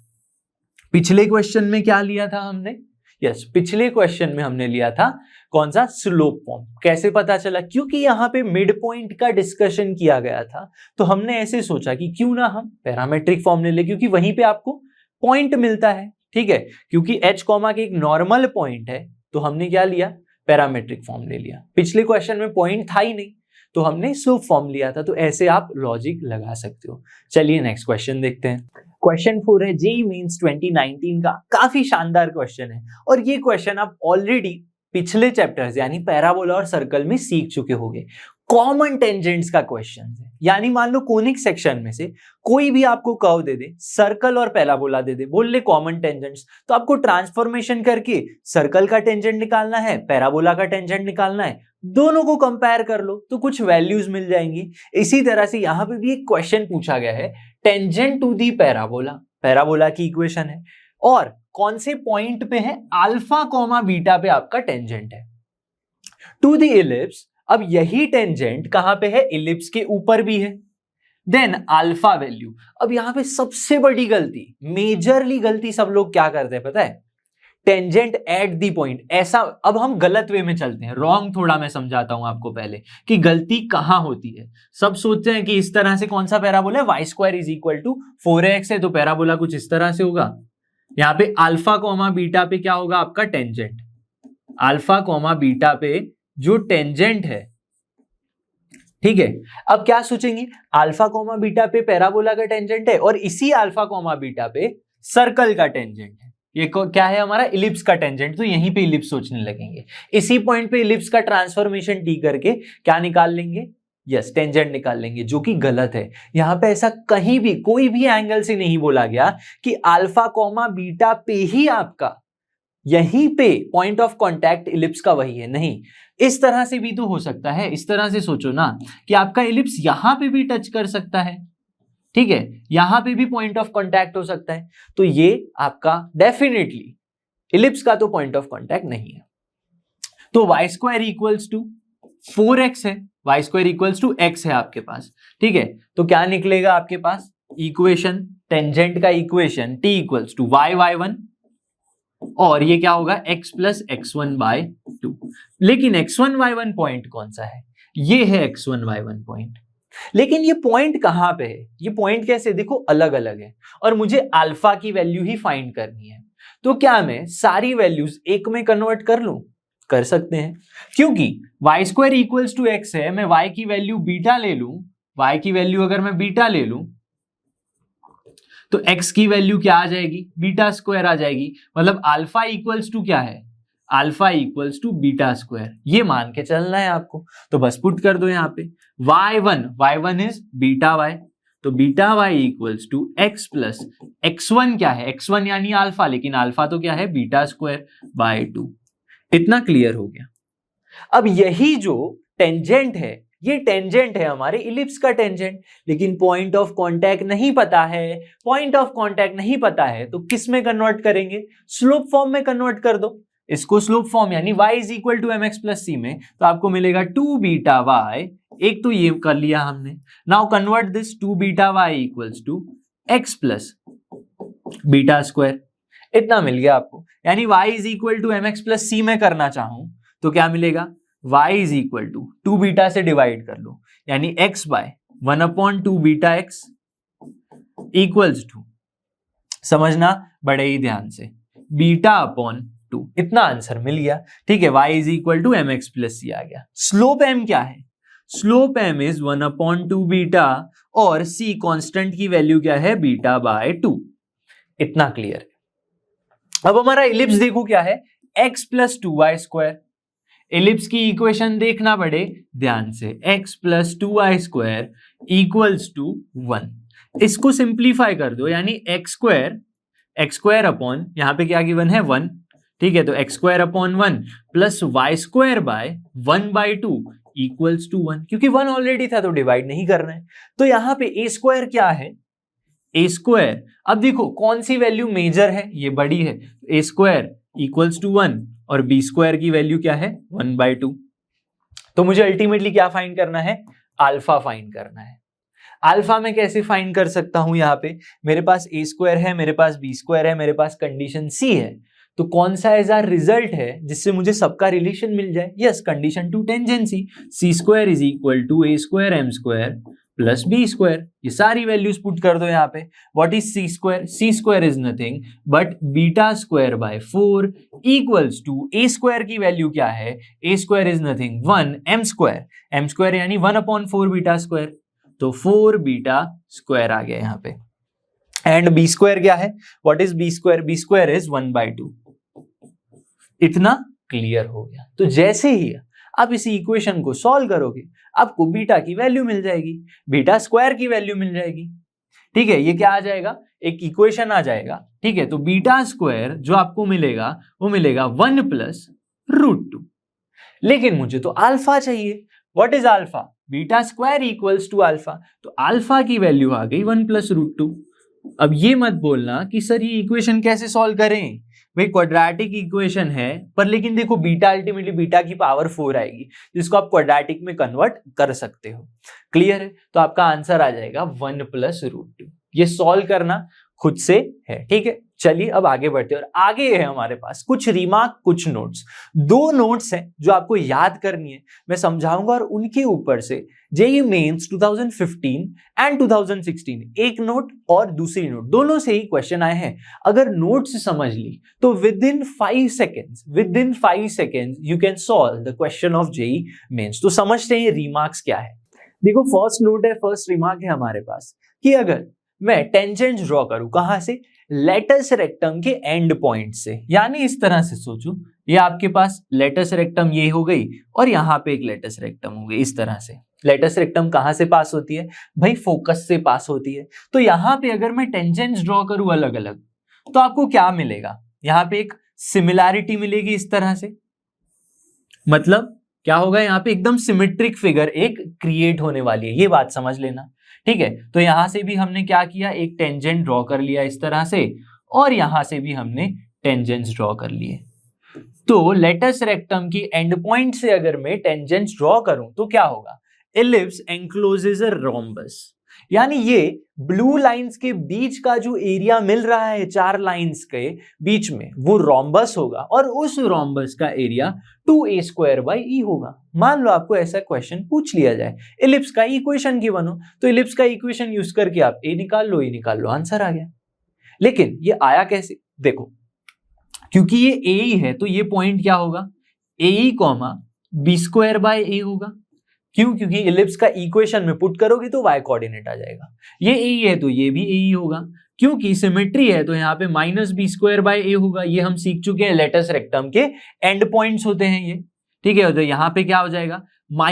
पिछले क्वेश्चन में क्या लिया था हमने? यस, पिछले क्वेश्चन में हमने लिया था कौन सा? Slope form. कैसे पता चला? क्योंकि यहाँ पे मिड पॉइंट का डिस्कशन किया गया था, तो हमने ऐसे सोचा कि क्यों ना हम पैरामेट्रिक फॉर्म ले ले, क्योंकि वहीं पे आपको पॉइंट मिलता है। ठीक है, क्योंकि एच कॉमा के एक नॉर्मल पॉइंट है, तो हमने क्या लिया? पैरामेट्रिक फॉर्म ले लिया। पिछले क्वेश्चन में पॉइंट था ही नहीं, तो हमने स्लोप फॉर्म लिया था। तो ऐसे आप लॉजिक लगा सकते हो। चलिए नेक्स्ट क्वेश्चन देखते हैं। क्वेश्चन 4 है जेईई मेंस 2019 का। काफी शानदार क्वेश्चन है, और ये क्वेश्चन आप ऑलरेडी पिछले चैप्टर्स यानी पैराबोला और सर्कल में सीख चुके होंगे। कॉमन टेंजेंट्स का क्वेश्चन है, यानी मान लो कोनिक सेक्शन में से कोई भी आपको कर्व दे दे, सर्कल और पैराबोला दे दे, बोल ले कॉमन टेंजेंट्स, तो आपको ट्रांसफॉर्मेशन करके सर्कल का टेंजेंट निकालना है, पैराबोला का टेंजेंट निकालना है, दोनों को कंपेयर कर लो तो कुछ वैल्यूज मिल जाएंगी। इसी तरह से यहां पे भी एक क्वेश्चन पूछा गया है, tangent to the parabola, parabola की इक्वेशन है, और कौन से पॉइंट पे है? अल्फा कॉमा बीटा पे आपका टेंजेंट है टू दी इलिप्स। अब यही टेंजेंट कहां पे है? इलिप्स के ऊपर भी है। Then alpha value. अब यहां पे सबसे बड़ी गलती, मेजरली गलती सब लोग क्या करते हैं पता है? Tangent at the point. ऐसा, अब हम गलत वे में चलते हैं, रॉन्ग थोड़ा मैं समझाता हूं आपको पहले कि गलती कहां होती है। सब सोचते हैं कि इस तरह से कौन सा पैराबोला है? Y square is equal to 4x है, तो पैराबोला कुछ इस तरह से होगा। यहां पे अल्फा कॉमा बीटा पे क्या होगा? आपका टेंजेंट। अल्फा कॉमा बीटा पे जो टेंजेंट है, ठीक है। अब क्या सोचेंगे? अल्फा कॉमा बीटा पे पैराबोला का टेंजेंट है, और इसी अल्फा कॉमा बीटा पे सर्कल का टेंजेंट है। ये क्या है? हमारा इलिप्स का टेंजेंट। तो यहीं पे इलिप्स सोचने लगेंगे। इसी पॉइंट पे इलिप्स का ट्रांसफॉर्मेशन टी करके क्या निकाल लेंगे? यस, टेंजेंट निकाल लेंगे, जो कि गलत है। यहां पे ऐसा कहीं भी कोई भी एंगल से नहीं बोला गया कि अल्फा कॉमा बीटा पे ही आपका, यहीं पे पॉइंट ऑफ कॉन्टैक्ट इलिप्स का वही है। नहीं, इस तरह से भी तो हो सकता है। इस तरह से सोचो ना कि आपका इलिप्स यहां पे भी टच कर सकता है, ठीक है, यहां पे भी पॉइंट ऑफ कांटेक्ट हो सकता है। तो ये आपका डेफिनेटली इलिप्स का तो पॉइंट ऑफ कांटेक्ट नहीं है। तो Y square equals to 4x है, y square equals to x है आपके पास, ठीक है। तो क्या निकलेगा आपके पास? इक्वेशन, टेंजेंट का equation t equals to y1, और ये क्या होगा? x plus x1/2। लेकिन x1y1 पॉइंट कौन सा है? ये है x1y1 पॉइंट। लेकिन ये पॉइंट कहां पे है? ये पॉइंट कैसे? देखो अलग अलग है, और मुझे अल्फा की वैल्यू ही फाइंड करनी है। तो क्या मैं सारी वैल्यूज एक में कन्वर्ट कर लूं? कर सकते हैं, क्योंकि y square equals to x है। मैं y की वैल्यू बीटा ले लूं, y की वैल्यू अगर मैं बीटा ले लूं तो x की वैल्यू क्या आ जाएगी? बीटा स्क्वायर आ जाएगी। मतलब अल्फा इक्वल्स टू क्या है? Alpha equals to beta square. ये मान के चलना है आपको। तो बस पुट कर दो यहाँ पे y1 इज बीटा y, तो beta y equals to x plus x1 क्या है? x1 यानी अल्फा, लेकिन अल्फा तो क्या है? Beta square bye 2। इतना क्लियर हो गया। अब यही जो टेंजेंट है, ये टेंजेंट है हमारे इलिप्स का टेंजेंट, लेकिन पॉइंट ऑफ कांटेक्ट नहीं पता है। पॉइंट ऑफ कांटेक्ट नहीं पता है तो किस में कन्वर्ट करेंगे? स्लोप फॉर्म में कन्वर्ट कर दो इसको। स्लोप फॉर्म यानी y is equal to mx plus c में, तो आपको मिलेगा 2 बीटा y। एक तो ये कर लिया हमने। Now convert this 2 beta y equals to x plus beta square. इतना मिल गया आपको। यानी y is equal to mx plus c में करना चाहूं तो क्या मिलेगा? y is equal to 2 beta से डिवाइड कर लो, यानी x by 1/2 beta x equals to, समझना बड़े ही ध्यान से, बीटा अपॉन 2। इतना आंसर मिल गया, ठीक है। y is equal to mx plus c आ गया। स्लोप m क्या है? स्लोप m इज 1/2 बीटा, और c कांस्टेंट की वैल्यू क्या है? Beta by 2। इतना क्लियर। अब हमारा इलिप्स देखो क्या है? x plus 2y square. Ellipse की इक्वेशन देखना बड़े ध्यान से, x plus 2y square equals to 1। इसको सिंप्लीफाई कर दो, यानी x स्क्वायर अपॉन, यहां पे क्या गिवन है? 1, ठीक है। तो x square upon 1 plus y square by 1/2 equals to 1। क्योंकि 1 ऑलरेडी था तो डिवाइड नहीं करना है। तो यहां पे a स्क्वायर क्या है? a स्क्वायर, अब देखो कौन सी वैल्यू मेजर है? ये बड़ी है। a स्क्वायर इक्वल्स टू 1, और b स्क्वायर की वैल्यू क्या है? 1/2। तो मुझे अल्टीमेटली क्या फाइंड करना है? अल्फा फाइंड करना है। अल्फा मैं कैसे फाइंड कर सकता हूं? यहाँ पे मेरे पास a स्क्वायर है, मेरे पास b स्क्वायर है, मेरे पास कंडीशन c है, तो कौन सा एज आर रिजल्ट है जिससे मुझे सबका रिलेशन मिल जाए? Yes, condition to tangency, C square is equal to A square M square plus B square. ये सारी वैल्यूज पुट कर दो यहाँ पे। What is C square? C square is nothing but beta square by 4 equals to A square की value क्या है? ए square is nothing 1 M square यानी 1/4 बीटा स्क्वायर, तो 4 बीटा स्क्वायर आ गया यहाँ पे। एंड बी स्क्वायर क्या है? What is b square? B square is 1/2। इतना क्लियर हो गया। तो जैसे ही आप इस इक्वेशन को सॉल्व करोगे आपको बीटा की वैल्यू मिल जाएगी, बीटा स्क्वायर की वैल्यू मिल जाएगी। ठीक है, ये क्या आ जाएगा? एक इक्वेशन आ जाएगा। ठीक है, तो बीटा स्क्वायर जो आपको मिलेगा वो मिलेगा 1 + √2। लेकिन मुझे तो अल्फा चाहिए। What is alpha? Beta square equals to alpha, तो अल्फा की वैल्यू आ गई 1 + √2। अब ये मत बोलना कि सर ये इक्वेशन कैसे सॉल्व करें, भाई क्वाड्रेटिक इक्वेशन है पर लेकिन देखो बीटा अल्टीमेटली बीटा की पावर 4 आएगी जिसको आप क्वाड्रेटिक में कन्वर्ट कर सकते हो। क्लियर है? तो आपका आंसर आ जाएगा 1 + √2। ये सॉल्व करना खुद से है। ठीक है, चलिए अब आगे बढ़ते हैं। और आगे है हमारे पास कुछ रिमार्क, कुछ नोट्स। 2 नोट्स हैं जो आपको याद करनी है, मैं समझाऊंगा, और उनके ऊपर से जेईई मेंस 2015 एंड 2016 एक नोट और दूसरी नोट दोनों से ही क्वेश्चन आए हैं। अगर नोट्स समझ ली तो within 5 seconds you can solve the question of JEE Mains. तो समझते हैं रिमार्क्स क्या है। देखो, फर्स्ट नोट है, फर्स्ट रिमार्क है हमारे पास कि अगर मैं टेंजेंट ड्रॉ करूं, कहां से? लेटस रेक्टम के एंड पॉइंट से। यानी इस तरह से सोचो, ये आपके पास लेटस रेक्टम ये हो गई और यहां पे एक लेटस रेक्टम हो गई। इस तरह से लेटस रेक्टम कहां से पास होती है? भाई फोकस से पास होती है। तो यहां पे अगर मैं टेंजेंट्स ड्रॉ करूं अलग अलग तो आपको क्या मिलेगा? यहां पे एक सिमिलैरिटी मिलेगी इस तरह से। मतलब क्या होगा? यहाँ पे एकदम सिमेट्रिक फिगर एक क्रिएट होने वाली है, ये बात समझ लेना। ठीक है, तो यहां से भी हमने क्या किया? एक टेंजेंट ड्रॉ कर लिया इस तरह से, और यहां से भी हमने टेंजेंट्स ड्रॉ कर लिए। तो लेटस रेक्टम की एंड पॉइंट से अगर मैं टेंजेंट्स ड्रॉ करूं तो क्या होगा? इलिप्स एनक्लोजेस अ रोम्बस, यानी ये ब्लू लाइंस के बीच का जो एरिया मिल रहा है 4 लाइंस के बीच में, वो रोम्बस होगा, और उस रोम्बस का एरिया 2a² होगा। मान लो आपको ऐसा क्वेश्चन पूछ लिया जाए, इलिप्स का इक्वेशन गिवन हो, तो इलिप्स का इक्वेशन यूज करके आप ए निकाल लो, आंसर आ गया। लेकिन ये आया कैसे? देखो, क्योंकि ये ए ही है तो ये पॉइंट क्या होगा? ए b² होगा। क्यों? क्योंकि इलिप्स का इक्वेशन में पुट करोगे तो y कोऑर्डिनेट आ जाएगा। ये ए है तो ये भी ए ही होगा। क्योंकि सिमेट्री है तो यहाँ पे -b² होगा। ये हम सीख चुके हैं, लेटस रेक्टम के एंड पॉइंट्स होते हैं ये। ठीक है, तो यहाँ पे क्या हो जाएगा? -a,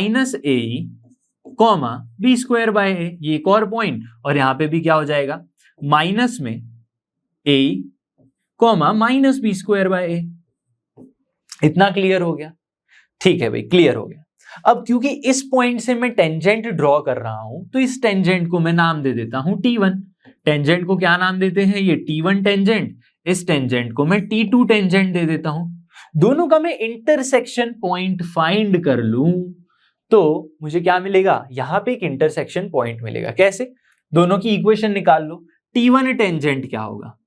b², ये एक और पॉइंट, और यहाँ पे भी क्या हो जाएगा? माइनस में a, -b²। इतना क्लियर हो गया? ठीक है भाई, क्लियर हो गया। अब क्योंकि इस पॉइंट से मैं टेंजेंट ड्रॉ कर रहा हूं तो इस टेंजेंट को मैं नाम दे देता हूं T1। टेंजेंट को क्या नाम देते हैं? ये T1 टेंजेंट। इस टेंजेंट को मैं T2 टेंजेंट दे देता हूं। दोनों का मैं इंटरसेक्शन पॉइंट फाइंड कर लूं तो मुझे क्या मिलेगा? यहां पे एक इंटरसेक्शन पॉइंट मिलेगा। कैसे? दोनों की इक्वेशन निकाल लो। T1 टेंजेंट क्या होगा?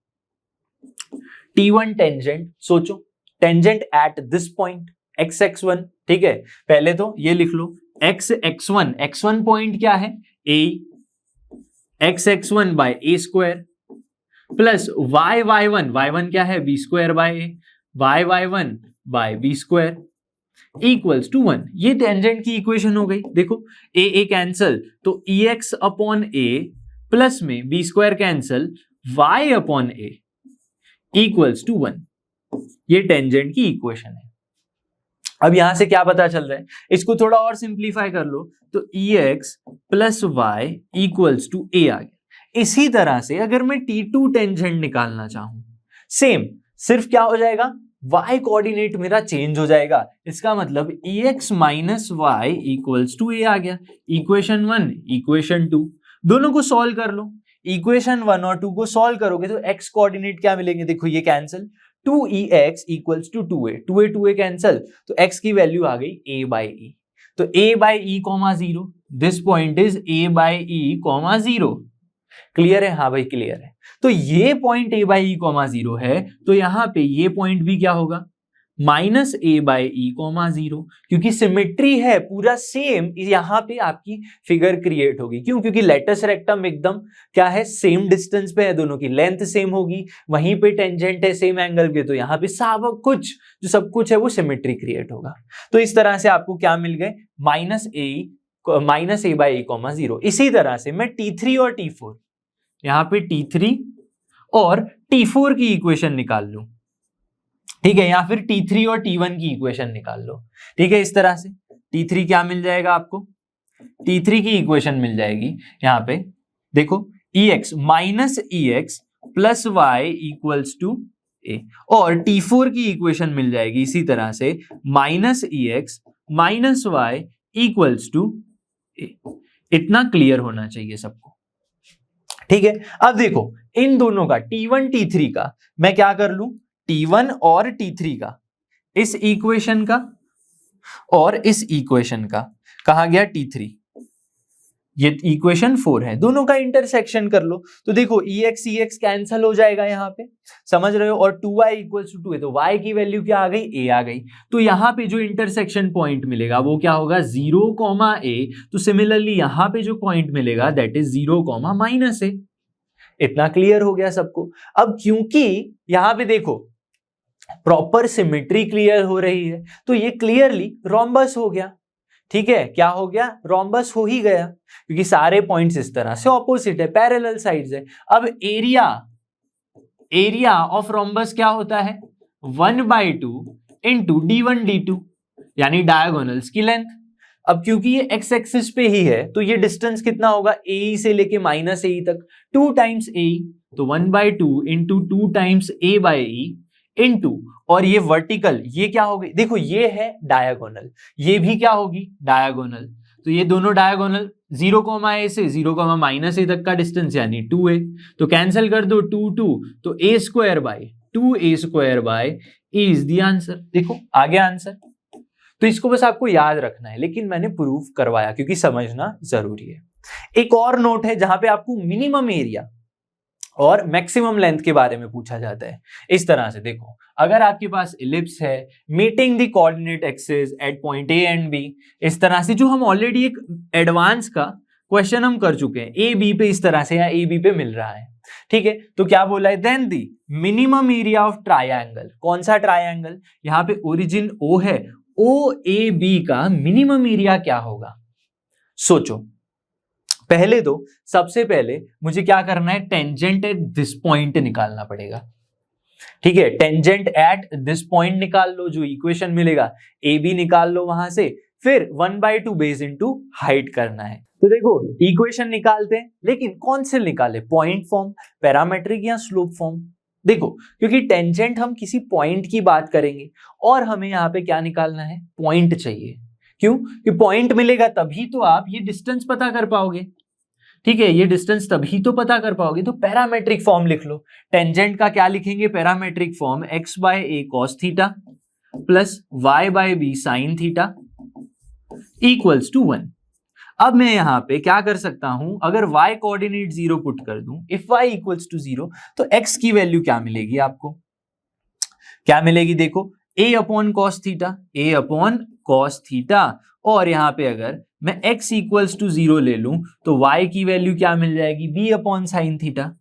T1 टेंजेंट, सोचो, tangent at this point x1। ठीक है, पहले तो ये लिख लो x1 पॉइंट क्या है? a, x1 bye a² plus y1 क्या है? b² y1 bye b² equals to 1। ये टेंजेंट की इक्वेशन हो गई। देखो, a कैंसल तो ex/a प्लस में b² cancel y/a equals to 1। ये टेंजेंट की इक्वेशन है। अब यहां से क्या पता चल रहा है? इसको थोड़ा और सिंप्लीफाई कर लो तो ex + y equals to a आ गया। इसी तरह से अगर मैं T2 टेंजेंट निकालना चाहूं, सेम, सिर्फ क्या हो जाएगा? y कोऑर्डिनेट मेरा चेंज हो जाएगा। इसका मतलब ex - y equals to a आ गया। इक्वेशन 1, इक्वेशन 2 दोनों को सॉल्व कर लो। इक्वेशन 1 और 2 को सॉल्व करोगे तो x कोऑर्डिनेट क्या मिलेंगे? देखो, ये cancel, 2ex equals to 2a cancel, तो x की वैल्यू आ गई a/e। तो a/e, 0 this point is a by e comma 0। Clear है? हाँ भाई क्लियर है। तो ये point a by e comma 0 है, तो यहां पे ये पॉइंट भी क्या होगा, minus a by e comma 0, क्योंकि सिमेट्री है, पूरा सेम यहां पे आपकी फिगर क्रिएट होगी। क्यों? क्योंकि लेटस रेक्टम एकदम क्या है, सेम डिस्टेंस पे है, दोनों की लेंथ सेम होगी, वहीं पे टेंजेंट है सेम एंगल के, तो यहाँ पे सब कुछ जो सब कुछ है वो सिमेट्री क्रिएट होगा। तो इस तरह से आपको क्या मिल गए, minus A by e comma 0। इसी तरह से मैं T3 और T4, यहाँ पे T3 और T4 की इक्वेशन निकाल लूं, ठीक है, या फिर T3 और T1 की इक्वेशन निकाल लो। ठीक है, इस तरह से T3 क्या मिल जाएगा आपको, T3 की इक्वेशन मिल जाएगी, यहाँ पे देखो EX minus EX plus Y equals to A, और T4 की इक्वेशन मिल जाएगी इसी तरह से minus EX minus Y equals to A. इतना क्लियर होना चाहिए सबको। ठीक है, अब देखो इन दोनों का T1 T3 का मैं क्या कर लूं, T1 और T3 का, इस इक्वेशन का और इस इक्वेशन का, कहा गया T3, ये इक्वेशन 4 है, दोनों का इंटरसेक्शन कर लो। तो देखो EX कैंसल हो जाएगा यहाँ पे, समझ रहे हो, और 2y इक्वल्स टू 2 है, तो y की वैल्यू क्या आ गई, a आ गई। तो यहाँ पे जो इंटरसेक्शन पॉइंट मिलेगा वो क्या होगा, 0, a। तो सिमिलरली यहाँ पे जो पॉइंट मिलेगा दैट इज 0, माइनस a। इतना क्लियर हो गया सबको। अब क्योंकि यहाँ पे देखो प्रॉपर सिमेट्री क्लियर हो रही है, तो ये क्लियरली रोम्बस हो गया। ठीक है, क्या हो गया, रोम्बस हो ही गया, क्योंकि सारे पॉइंट्स इस तरह से ऑपोजिट है, पैरेलल साइड्स है। अब एरिया ऑफ रोम्बस क्या होता है, 1/2 इंटू d1 d2, यानी डायगोनल्स की लेंथ। अब क्योंकि ये एक्स एक्सिस पे ही है, तो ये डिस्टेंस कितना होगा, ए से लेके माइनस ए तक, 2 टाइम्स ए, तो 1/2 into 2 times A by E into, और ये वर्टिकल ये क्या होगी, देखो ये है डायगोनल, ये भी क्या होगी डायगोनल, तो ये दोनों डायगोनल 0, से 0, -a तक का डिस्टेंस यानी 2a, तो कैंसिल कर दो 2 2, तो a² bye is the answer. देखो आ गया आंसर। तो इसको बस आपको याद रखना है, लेकिन मैंने प्रूफ करवाया क्योंकि समझना जरूरी है। एक और नोट है जहां पे आपको मिनिमम एरिया और मैक्सिमम लेंथ के बारे में पूछा जाता है। इस तरह से देखो, अगर आपके पास इलिप्स है meeting the coordinate axis at point A and B, इस तरह से, जो हम ऑलरेडी एक एडवांस का क्वेश्चन हम कर चुके हैं, ए बी पे इस तरह से या ए बी पे मिल रहा है। ठीक है, तो क्या बोला है, then the minimum area of triangle. कौन सा ट्रायंगल, यहाँ पे ओरिजिन ओ है, ओ ए बी का मिनिमम एरिया क्या होगा, सोचो। पहले तो सबसे पहले मुझे क्या करना है, टेंजेंट एट दिस पॉइंट निकालना पड़ेगा। ठीक है, टेंजेंट एट दिस पॉइंट निकाल लो, जो इक्वेशन मिलेगा ए बी निकाल लो वहां से, फिर 1/2 बेस इनटू हाइट करना है। तो देखो इक्वेशन निकालते हैं, लेकिन कौन से निकाले, पॉइंट फॉर्म, पैरामेट्रिक या स्लोप फॉर्म। देखो क्योंकि टेंजेंट हम किसी पॉइंट की बात करेंगे और हमें यहाँ पे क्या निकालना है, पॉइंट चाहिए। क्यों, कि पॉइंट मिलेगा तभी तो आप ये डिस्टेंस पता कर पाओगे। ठीक है, ये डिस्टेंस तभी तो पता कर पाओगे, तो पैरामेट्रिक फॉर्म लिख लो। टेंजेंट का क्या लिखेंगे, parametric form x/a cos theta plus y/b sin theta equals to 1। अब मैं यहाँ पे क्या कर सकता हूं, अगर y कोऑर्डिनेट 0 पुट कर दूं, इफ y इक्वल्स टू 0, तो x की वैल्यू क्या मिलेगी आपको, क्या मिलेगी, देखो a अपॉन cos थीटा, और यहाँ पे अगर मैं x इक्वल्स टू 0 ले लूं, तो y की वैल्यू क्या मिल जाएगी, b upon sine theta.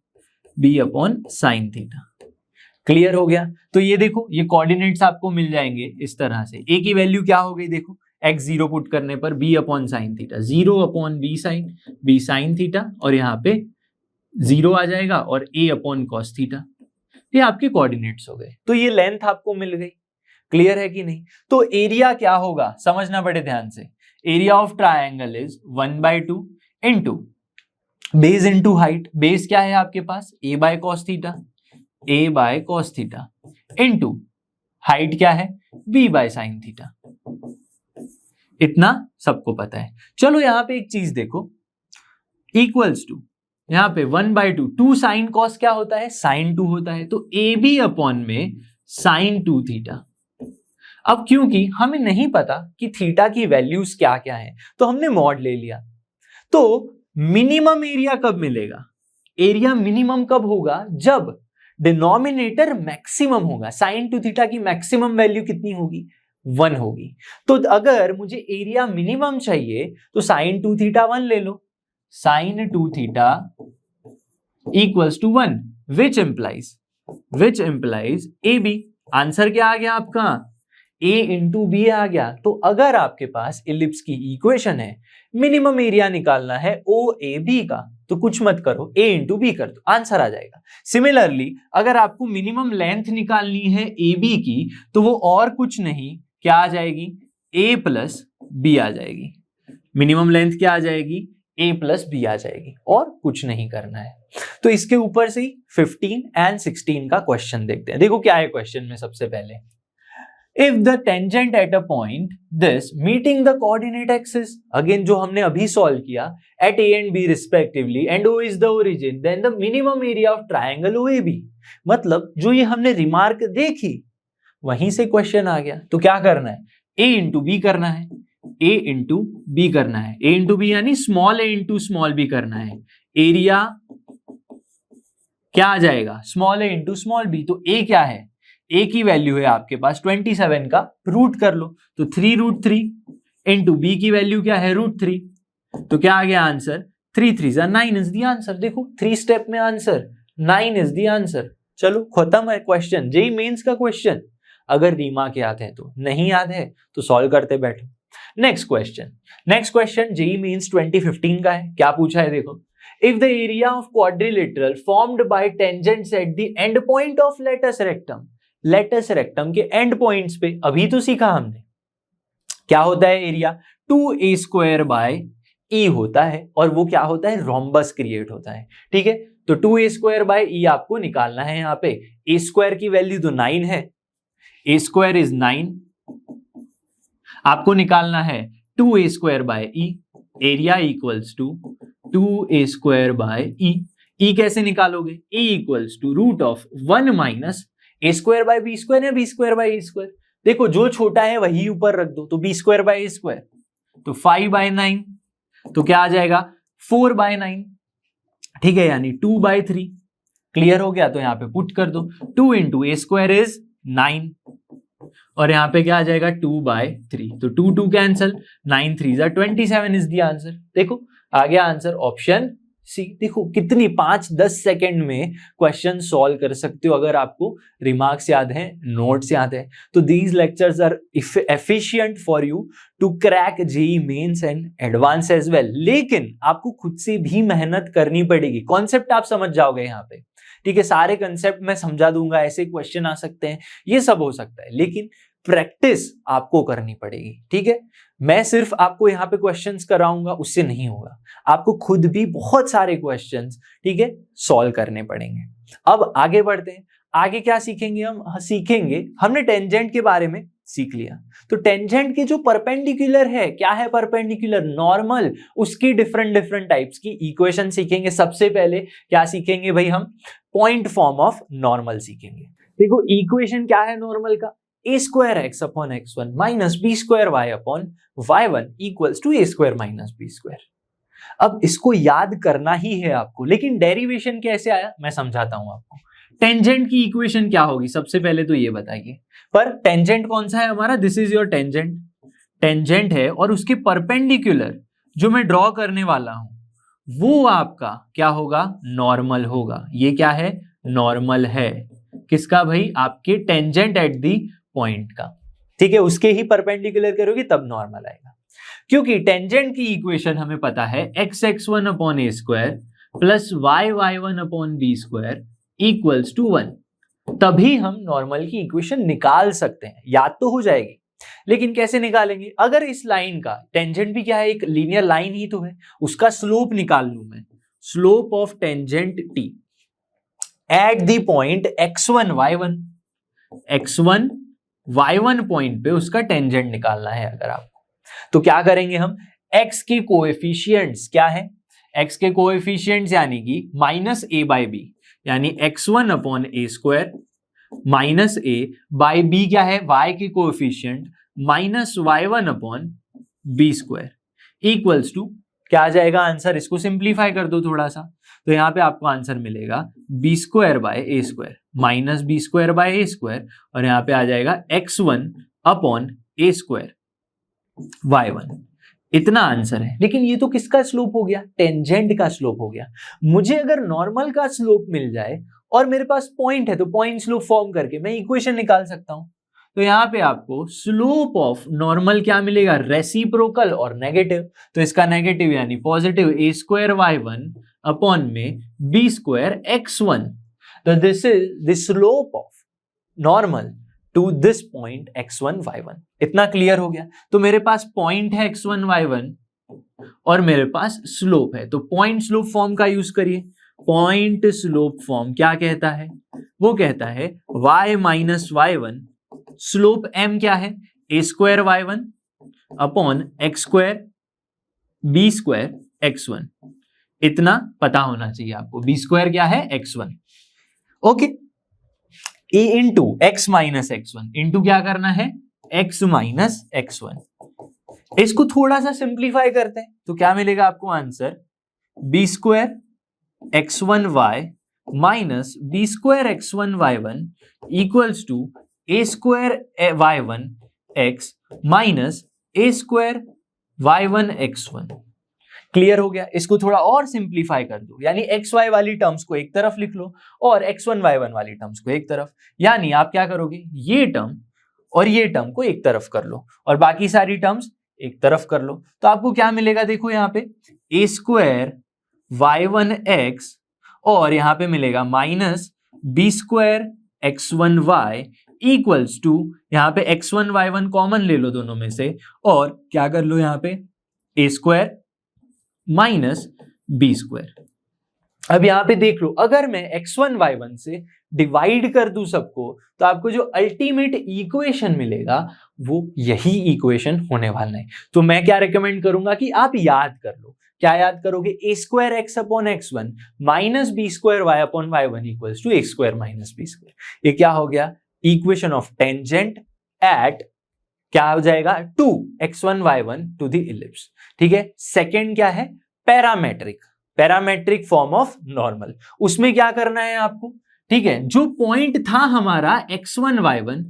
Clear हो गया। तो ये देखो ये कोऑर्डिनेट्स आपको मिल जाएंगे इस तरह से। a की वैल्यू क्या हो गई, देखो x 0 पुट करने पर b upon sine theta, 0 upon b sine theta, और यहाँ पे 0 आ जाएगा, और a अपॉन कॉस थीटा। ये आपके कोऑर्डिनेट्स हो गए। तो ये लेंथ आपको मिल गई। क्लियर है कि नहीं। तो एरिया क्या होगा, समझना बड़े ध्यान से। Area of triangle is 1/2 into base into height. Base क्या है आपके पास, a bye cos theta into height क्या है, b बाय साइन थीटा। इतना सबको पता है। चलो यहाँ पे एक चीज देखो, इक्वल्स टू यहाँ पे 1/2, 2 साइन कॉस क्या होता है, साइन 2 होता है, तो ए बी अपॉन में साइन 2 थीटा। अब क्योंकि हमें नहीं पता कि थीटा की वैल्यूज क्या क्या है, तो हमने मॉड ले लिया। तो मिनिमम एरिया कब मिलेगा? एरिया मिनिमम कब होगा? जब डिनोमिनेटर मैक्सिमम होगा। साइन टू थीटा की मैक्सिमम वैल्यू कितनी होगी? 1 होगी। तो अगर मुझे एरिया मिनिमम चाहिए तो साइन टू थीटा 1 ले लो। Sine two theta equals to 1 which implies A B. Answer क्या आ गया आपका? a इंटू बी आ गया। तो अगर आपके पास इलिप्स की इक्वेशन है, मिनिमम एरिया निकालना है ओ ए बी का, तो कुछ मत करो, a इंटू बी कर दो, आंसर आ जाएगा। सिमिलरली अगर आपको मिनिमम लेंथ निकालनी है ए बी की, तो वो और कुछ नहीं, क्या आ जाएगी? a प्लस बी आ जाएगी। मिनिमम लेंथ क्या आ जाएगी? a प्लस बी आ जाएगी, और कुछ नहीं करना है। तो इसके ऊपर से 15 एंड 16 का क्वेश्चन देखते हैं। देखो क्या है क्वेश्चन में। सबसे पहले, if the tangent at a point this meeting the coordinate axis, again जो हमने अभी सॉल्व किया, at a and b respectively and o is the origin, then the minimum area of triangle OAB। मतलब जो ये हमने रिमार्क देखी वहीं से क्वेश्चन आ गया। तो क्या करना है? a इंटू बी करना है, a इंटू बी करना है। a इंटू बी यानी small a into small b करना है। एरिया क्या आ जाएगा? Small a into small b. तो a क्या है? a की वैल्यू है आपके पास 27 का रूट कर लो, तो 3√3 इंटू बी की वैल्यू क्या है? √3। तो क्या आ गया आंसर? 3 3 9 is the answer. देखो 3 स्टेप में आंसर, 9 इज द आंसर। चलो खत्म है क्वेश्चन, जेई मेंस का क्वेश्चन। अगर रिमार्क याद है तो, नहीं याद है तो सॉल्व करते बैठो। नेक्स्ट क्वेश्चन जेई मेंस 2015 का है। क्या पूछा है देखो, if the area of quadrilateral formed by tangents at the end point of latus rectum के एंड पॉइंट्स पे, अभी तो सीखा हमने क्या होता है एरिया, 2a² बाय e होता है, और वो क्या होता है? रोम्बस क्रिएट होता है। ठीक है, तो 2a² बाय e आपको निकालना है। यहाँ पे a² की वैल्यू तो 9 है, a² इज 9, आपको निकालना है 2a² by e, area equals to 2a² by e कैसे निकालोगे? e equals to √1 minus a² by b² या b² बाय a²। देखो जो छोटा है वही ऊपर रख दो, तो b² बाय a², तो 5/9, तो क्या आ जाएगा? 4/9। ठीक है, यानी 2/3। क्लियर हो गया? तो यहाँ पे पुट कर दो, 2 इंटू a² इज 9, और यहाँ पे क्या आ जाएगा? 2/3। तो 2 2 कैंसल, 9 3 27 इज द आंसर। देखो आ गया आंसर, ऑप्शन सी। देखो कितनी 5-10 सेकेंड में क्वेश्चन सॉल्व कर सकते हो अगर आपको रिमार्क्स याद है, नोट्स याद है। तो these lectures are efficient for you to crack JEE Mains and advance as well. लेकिन आपको खुद से भी मेहनत करनी पड़ेगी। कॉन्सेप्ट आप समझ जाओगे यहाँ पे, ठीक है, सारे कंसेप्ट मैं समझा दूंगा, ऐसे क्वेश्चन आ सकते हैं, ये सब हो सकता है, लेकिन प्रैक्टिस आपको करनी पड़ेगी। ठीक है, मैं सिर्फ आपको यहाँ पे क्वेश्चंस कराऊंगा, उससे नहीं होगा, आपको खुद भी बहुत सारे क्वेश्चंस, ठीक है, सॉल्व करने पड़ेंगे। अब आगे बढ़ते हैं। आगे क्या सीखेंगे हम? सीखेंगे, हमने टेंजेंट के बारे में सीख लिया, तो टेंजेंट के जो परपेंडिकुलर है, क्या है परपेंडिकुलर? नॉर्मल। उसकी डिफरेंट टाइप्स की इक्वेशन सीखेंगे। सबसे पहले क्या सीखेंगे भाई हम? पॉइंट फॉर्म ऑफ नॉर्मल सीखेंगे। देखो इक्वेशन क्या है नॉर्मल का? a² x upon x1 minus b² y upon y1 equals to a² minus b²। अब इसको याद करना ही है आपको, लेकिन डेरिवेशन कैसे आया मैं समझाता हूं आपको। टेंजेंट की इक्वेशन क्या होगी सबसे पहले तो ये बताइए। पर टेंजेंट कौन सा है हमारा? दिस इज योर टेंजेंट है, और उसके परपेंडिकुलर जो मैं ड्रॉ करने वाला हूं वो आपका क्या होगा? नॉर्मल होगा। ये क्या है? नॉर्मल है। किसका भाई? आपके टेंजेंट एट दी पॉइंट का। ठीक है, उसके ही परपेंडिकुलर करोगे तब नॉर्मल आएगा, क्योंकि टेंजेंट की इक्वेशन हमें पता है x(x1) upon a² plus y(y1) upon b² equals to 1। तभी हम नॉर्मल की इक्वेशन निकाल सकते हैं। याद तो हो जाएगी, लेकिन कैसे निकालेंगे? अगर इस लाइन का टेंजेंट भी क्या है? एक लीनियर लाइन ही तो है, उसका स्लोप निकाल लूं मैं, slope of tangent t eight the point x1 y1 point पे उसका टेंजेंट निकालना है अगर आपको, तो क्या करेंगे हम? x के कोएफिशिएंट्स क्या है? x के कोएफिशिएंट्स यानी कि माइनस a बाई बी, यानी x1 upon a² minus a by b क्या है? y के coefficient minus y1 upon b² equals to क्या आ जाएगा आंसर, इसको सिंप्लीफाई कर दो थोड़ा सा, तो यहाँ पे आपको आंसर मिलेगा b square by a square minus B square by a square, और यहाँ पे आ जाएगा x1 अपॉन ए स्क्वायर y1। इतना आंसर है। लेकिन ये तो किसका स्लोप हो गया, टेंजेंट का स्लोप हो गया। मुझे अगर नॉर्मल का स्लोप मिल जाए और मेरे पास पॉइंट है तो पॉइंट स्लोप फॉर्म करके मैं इक्वेशन निकाल सकता हूं। तो यहाँ पे आपको स्लोप ऑफ नॉर्मल क्या मिलेगा, रेसिप्रोकल और नेगेटिव, तो इसका नेगेटिव यानी positive a square y1 upon में बी स्क्वायर x1। तो this is the slope of normal to this point x1 y1। इतना क्लियर हो गया। तो मेरे पास पॉइंट है x1 y1 और मेरे पास स्लोप है, तो पॉइंट स्लोप फॉर्म का यूज करिए। पॉइंट स्लोप फॉर्म क्या कहता है, वो कहता है y minus y1 slope m क्या है, ए square y1 upon X square B square x1। इतना पता होना चाहिए आपको, बी स्क्वायर क्या है x1। Okay, A into x minus x1 into क्या करना है, x माइनस x1। इसको थोड़ा सा सिंप्लीफाई करते हैं तो क्या मिलेगा आपको answer, b square x1y minus B square x1 y1 equals to A square y1 x minus a square y1 x1। Clear हो गया। इसको थोड़ा और सिंप्लीफाई कर दो, यानी एक्स वाई वाली टर्म्स को एक तरफ लिख लो और x1 y1 वाली टर्म्स को एक तरफ। यानी आप क्या करोगे, ये टर्म और ये टर्म को एक तरफ कर लो और बाकी सारी टर्म्स एक तरफ कर लो। तो आपको क्या मिलेगा, देखो यहाँ पे ए स्क्वायर y1 x और यहाँ पे मिलेगा minus B square x1 y equals to, यहाँ पे x1 y1 कॉमन ले लो दोनों में से और क्या कर लो यहाँ पे ए स्क्वायर माइनस बी स्क्वायर। अब यहाँ पे देख लो, अगर मैं x1 y1 से डिवाइड कर दूं सबको तो आपको जो अल्टीमेट इक्वेशन मिलेगा वो यही इक्वेशन होने वाला है। तो मैं क्या रिकमेंड करूंगा कि आप याद कर लो। क्या याद करोगे, a square x upon x1 minus B square y upon y1 equals to x square minus B square. ये क्या हो गया, इक्वेशन ऑफ टेंजेंट एट क्या हो जाएगा, 2x1 y1 to the ellipse. ठीक है। सेकंड क्या है, पैरामेट्रिक फॉर्म ऑफ नॉर्मल। उसमें क्या करना है आपको, ठीक है, जो पॉइंट था हमारा x1 y1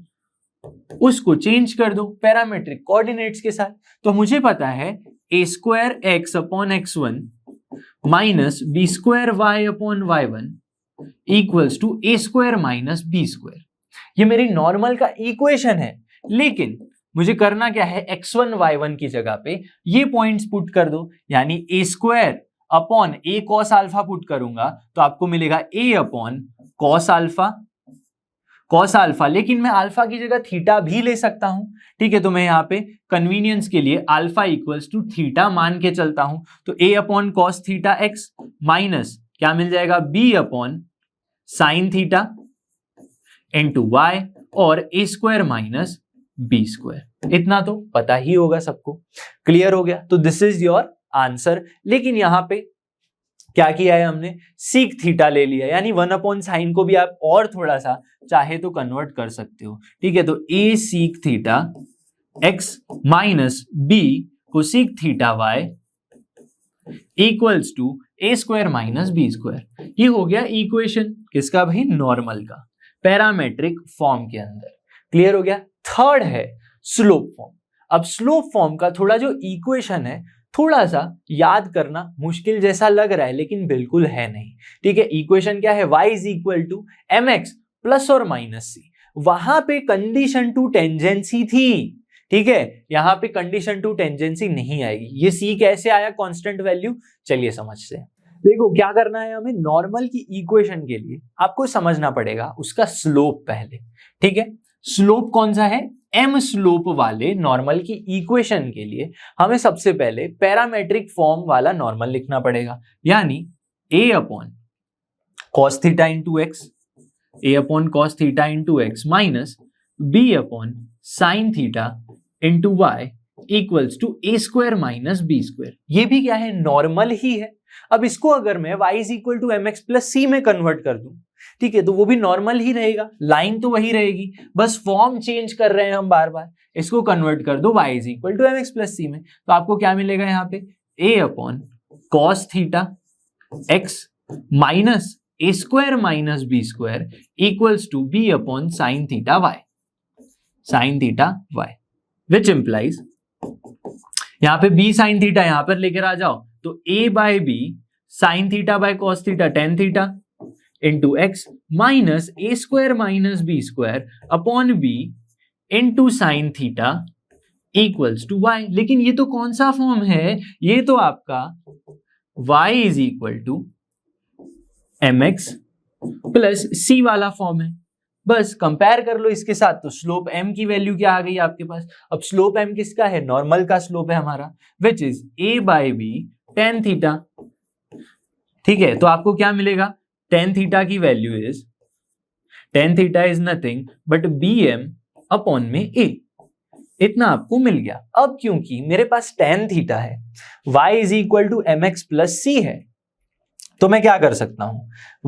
उसको चेंज कर दो पैरामेट्रिक कोऑर्डिनेट्स के साथ। तो मुझे पता है ए square x upon x1 minus B square y upon y1 equals to A square minus B square. ये मेरी नॉर्मल का इक्वेशन है, लेकिन मुझे करना क्या है, x1 y1 की जगह पे ये पॉइंट्स पुट कर दो, यानी ए स्क्वायर अपॉन ए कॉस अल्फा पुट करूंगा तो आपको मिलेगा ए अपॉन कॉस अल्फा, लेकिन मैं अल्फा की जगह थीटा भी ले सकता हूं। ठीक है, तो मैं यहाँ पे कन्वीनियंस के लिए अल्फा इक्वल्स टू थीटा मान के चलता हूं। तो a upon cos theta x minus क्या मिल जाएगा, b upon sine theta into y और a square minus B square. इतना तो पता ही होगा सबको। क्लियर हो गया। तो दिस इज योर आंसर। लेकिन यहां पे क्या किया है हमने, सीक थीटा ले लिया, यानी 1 अपॉन साइन को भी आप और थोड़ा सा चाहे तो कन्वर्ट कर सकते हो। ठीक है, तो a sec theta x minus b को sec theta y equals to A square minus B square. ये हो गया इक्वेशन किसका भाई, नॉर्मल का, पैरामेट्रिक फॉर्म के अंदर। क्लियर हो गया। थर्ड है स्लोप फॉर्म। अब स्लोप फॉर्म का थोड़ा जो इक्वेशन है थोड़ा सा याद करना मुश्किल जैसा लग रहा है, लेकिन बिल्कुल है नहीं। ठीक है, इक्वेशन क्या है, y is equal to mx plus और माइनस सी। वहां पे कंडीशन टू टेंजेंसी थी। ठीक है, यहां पे कंडीशन टू टेंजेंसी नहीं आएगी। ये c कैसे आया, कांस्टेंट वैल्यू, चलिए समझते हैं। देखो क्या करना है हमें, नॉर्मल की इक्वेशन के लिए आपको समझना पड़ेगा उसका स्लोप पहले। ठीक है, स्लोप कौन सा है, m स्लोप वाले नॉर्मल की इक्वेशन के लिए हमें सबसे पहले पैरामेट्रिक फॉर्म वाला नॉर्मल लिखना पड़ेगा, यानी a upon cos theta into x, a upon cos theta into x minus b upon sine theta into y equals to A square minus B square. ये भी क्या है, नॉर्मल ही है। अब इसको अगर मैं y is equal to mx plus सी में कन्वर्ट कर दूं, ठीक है, तो वो भी नॉर्मल ही रहेगा, लाइन तो वही रहेगी, बस फॉर्म चेंज कर रहे हैं हम बार बार। इसको कन्वर्ट कर दो y is equal to mx plus सी में, तो आपको क्या मिलेगा यहाँ पे, a upon cos theta x minus a square minus B square equals to b upon sine theta y, sine theta y, which implies यहां पे बी साइन थीटा यहां पर लेकर आ जाओ तो a by b sine theta by cos theta tan theta into x minus a square minus B square upon b into sine theta equals to y. लेकिन ये तो कौन सा फॉर्म है, ये तो आपका y is equal to M x plus c वाला फॉर्म है। बस कंपेयर कर लो इसके साथ तो स्लोप m की वैल्यू क्या आ गई आपके पास। अब स्लोप m किसका है, नॉर्मल का स्लोप है हमारा, which is a by b tan theta. ठीक है, तो आपको क्या मिलेगा, टेन थीटा की value is, tan theta is nothing but bm upon में a, इतना आपको मिल गया। अब क्योंकि मेरे पास टेन थीटा है, y is equal to M x plus सी है, तो मैं क्या कर सकता हूं,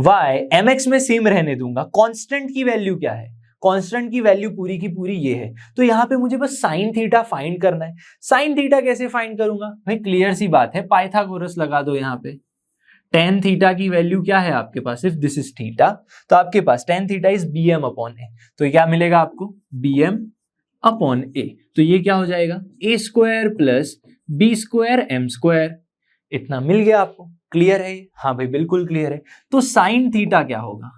y mx में सेम रहने दूंगा। कांस्टेंट की वैल्यू क्या है, कांस्टेंट की वैल्यू पूरी की पूरी ये है, तो यहां पे मुझे बस साइन थीटा फाइंड करना है। साइन थीटा कैसे फाइंड करूंगा भाई, क्लियर सी बात है, पाइथागोरस लगा दो। यहां पे टेन थीटा की वैल्यू क्या है आपके पास, इफ दिस इज थीटा तो आपके पास tan theta is bm upon a, तो क्या मिलेगा आपको bm अपॉन ए, तो ये क्या हो जाएगा a square plus B square M square, इतना मिल गया आपको। क्लियर है, हाँ भाई बिल्कुल क्लियर है। तो साइन थीटा क्या होगा,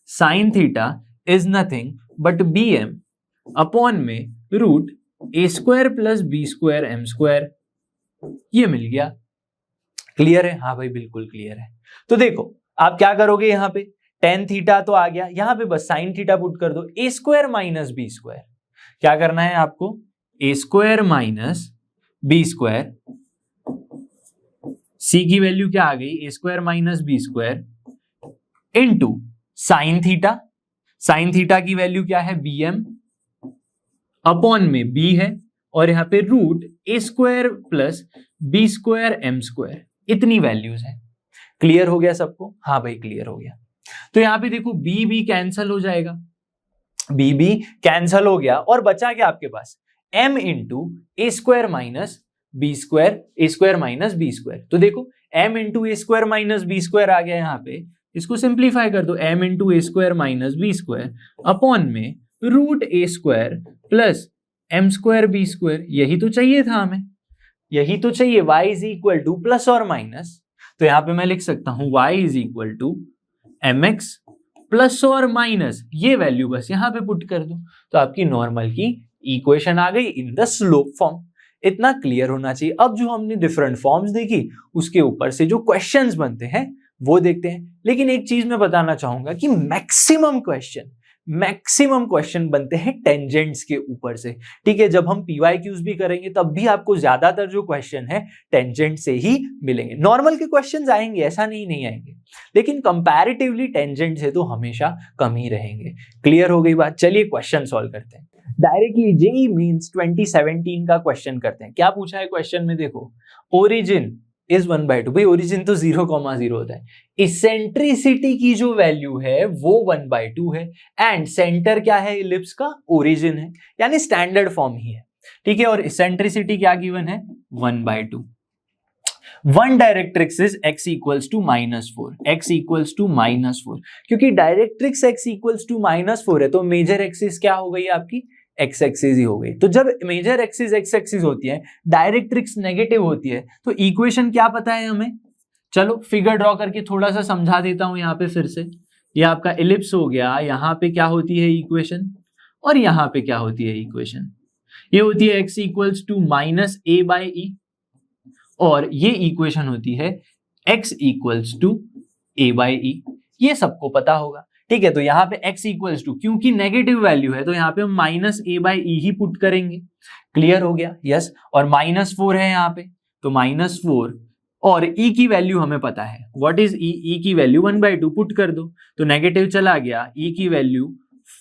sine theta is nothing but bm upon में root a square plus B square M square, ये मिल गया। क्लियर है, हाँ भाई बिल्कुल क्लियर है। तो देखो आप क्या करोगे, यहाँ पे टेन थीटा तो आ गया, यहाँ पे बस साइन थीटा पुट कर दो, A square minus B square, क्या करना है आपको, A square minus B square, C की वैल्यू क्या आ गई, A square minus B square into sine theta, sine theta की वैल्यू क्या है bm अपॉन में b है, और यहां पे root a square plus B square M square, इतनी वैल्यूज है। क्लियर हो गया सबको, हाँ भाई क्लियर हो गया। तो यहां पे देखो b कैंसल हो जाएगा, b कैंसल हो गया, और बचा क्या आपके पास m into a square minus B square, a square minus B square. तो देखो m into a square minus B square आ गया, यहाँ पे इसको सिंप्लीफाई कर दो, m into a square minus B square upon में root a square plus m square B square, यही तो चाहिए था हमें, यही तो चाहिए। y is equal to plus और माइनस, तो यहाँ पे मैं लिख सकता हूं y is equal to M x plus और माइनस, ये वैल्यू बस यहाँ पे पुट कर दो, तो आपकी नॉर्मल की इक्वेशन आ गई इन द स्लोप फॉर्म। इतना क्लियर होना चाहिए। अब जो हमने डिफरेंट फॉर्म्स देखी, उसके ऊपर से जो क्वेश्चंस बनते हैं वो देखते हैं। लेकिन एक चीज मैं बताना चाहूंगा कि मैक्सिमम क्वेश्चन बनते हैं टेंजेंट्स के ऊपर से। ठीक है, जब हम PYQs भी करेंगे तब भी आपको ज्यादातर जो क्वेश्चन है टेंजेंट से ही मिलेंगे। नॉर्मल के क्वेश्चंस आएंगे, ऐसा नहीं आएंगे, लेकिन कंपैरेटिवली टेंजेंट से तो हमेशा कम ही रहेंगे। क्लियर हो गई बात, चलिए क्वेश्चन सॉल्व करते हैं। डायरेक्टली जेईई मेंस 2017 का क्वेश्चन करते हैं। क्या पूछा है क्वेश्चन में, देखो ओरिजिन इज 1/2, भाई ओरिजिन तो 0,0 होता है, इसेंट्रिसिटी की जो वैल्यू है वो 1/2 है, एंड सेंटर क्या है इलिप्स का, ओरिजिन है, यानी स्टैंडर्ड फॉर्म ही है। ठीक है, और इसेंट्रिसिटी क्या गिवन है, 1/2। One directrix is x equals to -4, x equals to -4, क्योंकि डायरेक्ट्रिक्स x इक्वल्स टू -4 है, तो मेजर एक्सिस क्या हो गई आपकी, x एक्सिस ही हो गई। तो जब मेजर एक्सिस x एक्सिस होती है, डायरेक्ट्रिक्स नेगेटिव होती है, तो इक्वेशन क्या पता है हमें, चलो फिगर ड्रॉ करके थोड़ा सा समझा देता हूं। यहाँ पे फिर से ये आपका इलिप्स हो गया, यहाँ पे क्या होती है इक्वेशन, और यहाँ पे क्या होती है इक्वेशन, ये होती है x इक्वल्स टू -a/e, और ये इक्वेशन होती है x इक्वल्स टू a/e, ये सबको पता होगा। ठीक है, तो यहाँ पे x इक्वल्स टू, क्योंकि नेगेटिव वैल्यू है तो यहाँ पे हम -a/e ही पुट करेंगे। क्लियर हो गया, यस। और -4 है यहाँ पे, तो -4, और e की वैल्यू हमें पता है, व्हाट इज e, e की वैल्यू 1/2 पुट कर दो, तो नेगेटिव चला गया, e की वैल्यू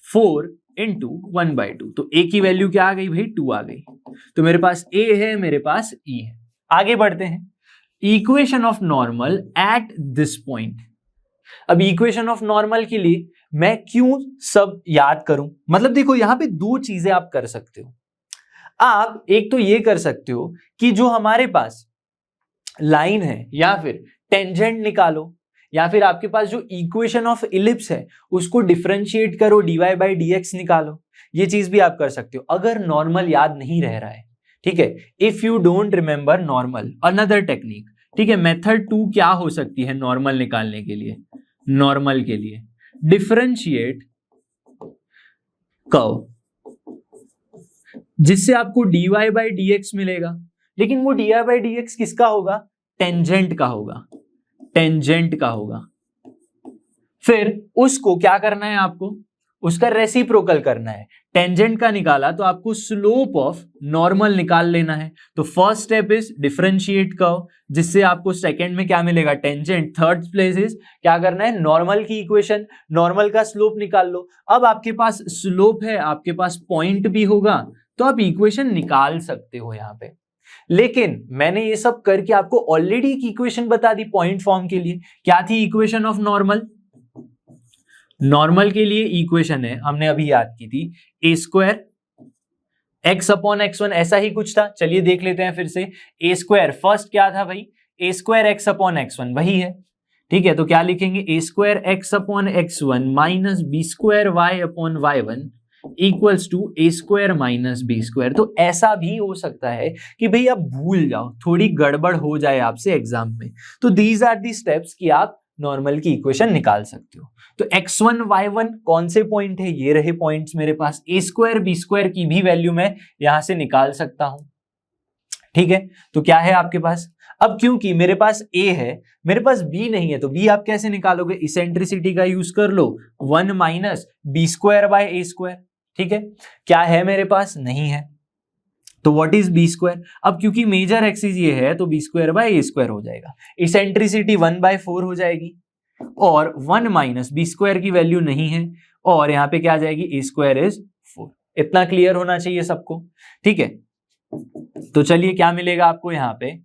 4 इंटू 1/2, तो a की वैल्यू क्या आ गई भाई, 2 आ गई। तो मेरे पास a है, मेरे पास e है। आगे बढ़ते हैं, equation of normal at this point. अब इक्वेशन ऑफ नॉर्मल के लिए मैं क्यों सब याद करूं, मतलब देखो यहां पे दो चीजें आप कर सकते हो। आप एक तो ये कर सकते हो कि जो हमारे पास लाइन है या फिर टेंजेंट निकालो, या फिर आपके पास जो इक्वेशन ऑफ इलिप्स है उसको डिफरेंशिएट करो, dy बाई dx निकालो, ये चीज भी आप कर सकते हो अगर नॉर्मल याद नहीं रह रहा है, ठीक है। If you don't remember normal, another technique, ठीक है। मेथड 2 क्या हो सकती है नॉर्मल निकालने के लिए? नॉर्मल के लिए डिफरेंशिएट कर्व, जिससे आपको dy बाई dx मिलेगा, लेकिन वो dy बाई dx किसका होगा? टेंजेंट का होगा, टेंजेंट का होगा। फिर उसको क्या करना है आपको? उसका रेसिप्रोकल करना है। टेंजेंट का निकाला तो आपको स्लोप ऑफ नॉर्मल निकाल लेना है। तो first step is differentiate curve, जिससे आपको सेकंड में क्या मिलेगा? टेंजेंट। थर्ड प्लेस इज क्या करना है? नॉर्मल की इक्वेशन, नॉर्मल का स्लोप निकाल लो। अब आपके पास स्लोप है, आपके पास पॉइंट भी होगा, तो आप इक्वेशन निकाल सकते हो यहां पे। लेकिन मैंने ये सब करके आपको ऑलरेडी एक इक्वेशन बता दी पॉइंट फॉर्म के लिए। क्या थी इक्वेशन ऑफ नॉर्मल? नॉर्मल के लिए इक्वेशन है, हमने अभी याद की थी, ए स्क्वायर एक्स अपॉन x1, ऐसा ही कुछ था। चलिए देख लेते हैं फिर से। ए स्क्वायर फर्स्ट क्या था भाई? ए स्क्वायर एक्स अपॉन x1, वही है, ठीक है। तो क्या लिखेंगे? A square x upon x1 minus B square y upon y1 equals to A square minus B square. तो ऐसा भी हो सकता है कि भाई आप भूल जाओ, थोड़ी गड़बड़ हो जाए आपसे एग्जाम में, तो दीज आर दी स्टेप्स कि आप नॉर्मल की इक्वेशन निकाल सकते हो। तो x1 y1 कौन से पॉइंट है? ये रहे पॉइंट्स मेरे पास। ए स्क्वायर बी स्क्वायर की भी वैल्यू मैं यहां से निकाल सकता हूं, ठीक है। तो क्या है आपके पास? अब क्योंकि मेरे पास a है, मेरे पास b नहीं है, तो b आप कैसे निकालोगे? इसेंट्रिसिटी का यूज कर लो, 1 minus B square by a square, ठीक है। क्या है मेरे पास? नहीं है, तो व्हाट इज बी स्क्वायर? अब क्योंकि मेजर एक्सिस ये है तो b square by a square हो जाएगा। इसेंट्रिसिटी 1/4 हो जाएगी, और 1 माइनस बी स्क्वायर की वैल्यू नहीं है, और यहां पे क्या आ जाएगी? A square is 4। इतना क्लियर होना चाहिए सबको, ठीक है। तो चलिए क्या मिलेगा आपको यहां पे?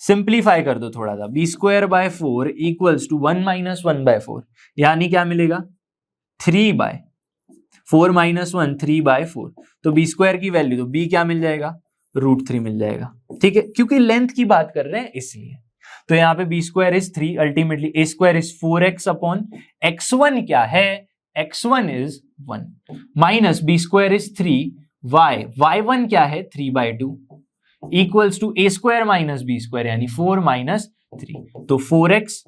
सिंप्लीफाई कर दो थोड़ा सा। B square by 4 equals to 1 minus 1/4, यानी क्या मिलेगा? 3/4 माइनस 1, 3/4। तो बी स्क्वायर की वैल्यू, तो बी क्या मिल जाएगा? √3 मिल जाएगा, ठीक है। क्योंकि लेंथ की बात कर रहे हैं इसलिए। तो यहाँ पे b square is 3, ultimately a square is 4x upon x1 क्या है? x1 is 1 minus B square is 3y, y1 क्या है? 3/2 equals to A square minus B square, यानी 4 माइनस 3। तो 4x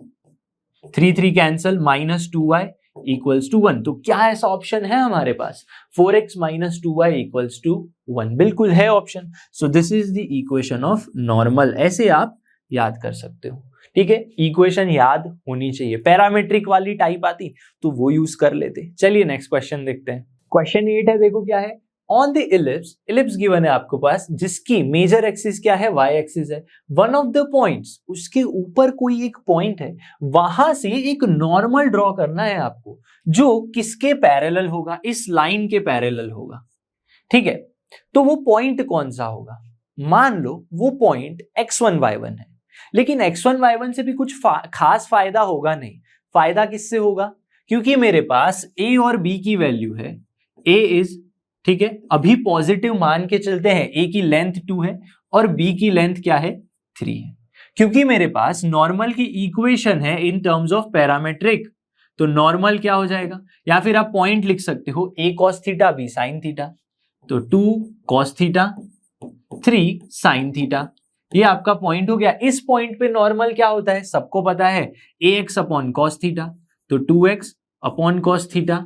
3 cancel, minus 2y equals to 1। तो क्या ऐसा option है हमारे पास? 4x minus 2y equals to 1, बिल्कुल है option. So this is the equation of normal. ऐसे आप याद कर सकते हो, ठीक है। इक्वेशन याद होनी चाहिए। पैरामीट्रिक वाली टाइप आती तो वो यूज कर लेते। चलिए नेक्स्ट क्वेश्चन देखते हैं। क्वेश्चन 8 है, देखो क्या है। On the ellipse, ellipse given है आपके पास, जिसकी मेजर एक्सिस क्या है? y एक्सिस है। वन ऑफ द पॉइंट्स, उसके ऊपर कोई एक पॉइंट है, वहां से एक नॉर्मल ड्रॉ करना है आपको, जो किसके पैरेलल होगा? इस लाइन के पैरेलल होगा, ठीक है। तो वो पॉइंट कौन सा होगा? मान लो वो पॉइंट x1 y1 है, लेकिन x1 y1 से भी कुछ खास फायदा होगा नहीं। फायदा किससे होगा? क्योंकि मेरे पास a और b की वैल्यू है, a इज, ठीक है, अभी पॉजिटिव मान के चलते हैं, a की लेंथ 2 है और b की लेंथ क्या है? 3 है। क्योंकि मेरे पास नॉर्मल की इक्वेशन है इन टर्म्स ऑफ पैरामेट्रिक, तो नॉर्मल क्या हो जाएगा? या फिर आप पॉइंट लिख सकते हो, a cos theta b sin theta, तो 2 cos थीटा 3 sin थीटा, ये आपका पॉइंट हो गया। इस पॉइंट पे नॉर्मल क्या होता है? सबको पता है, ax अपॉन cos थीटा, तो 2x upon cos theta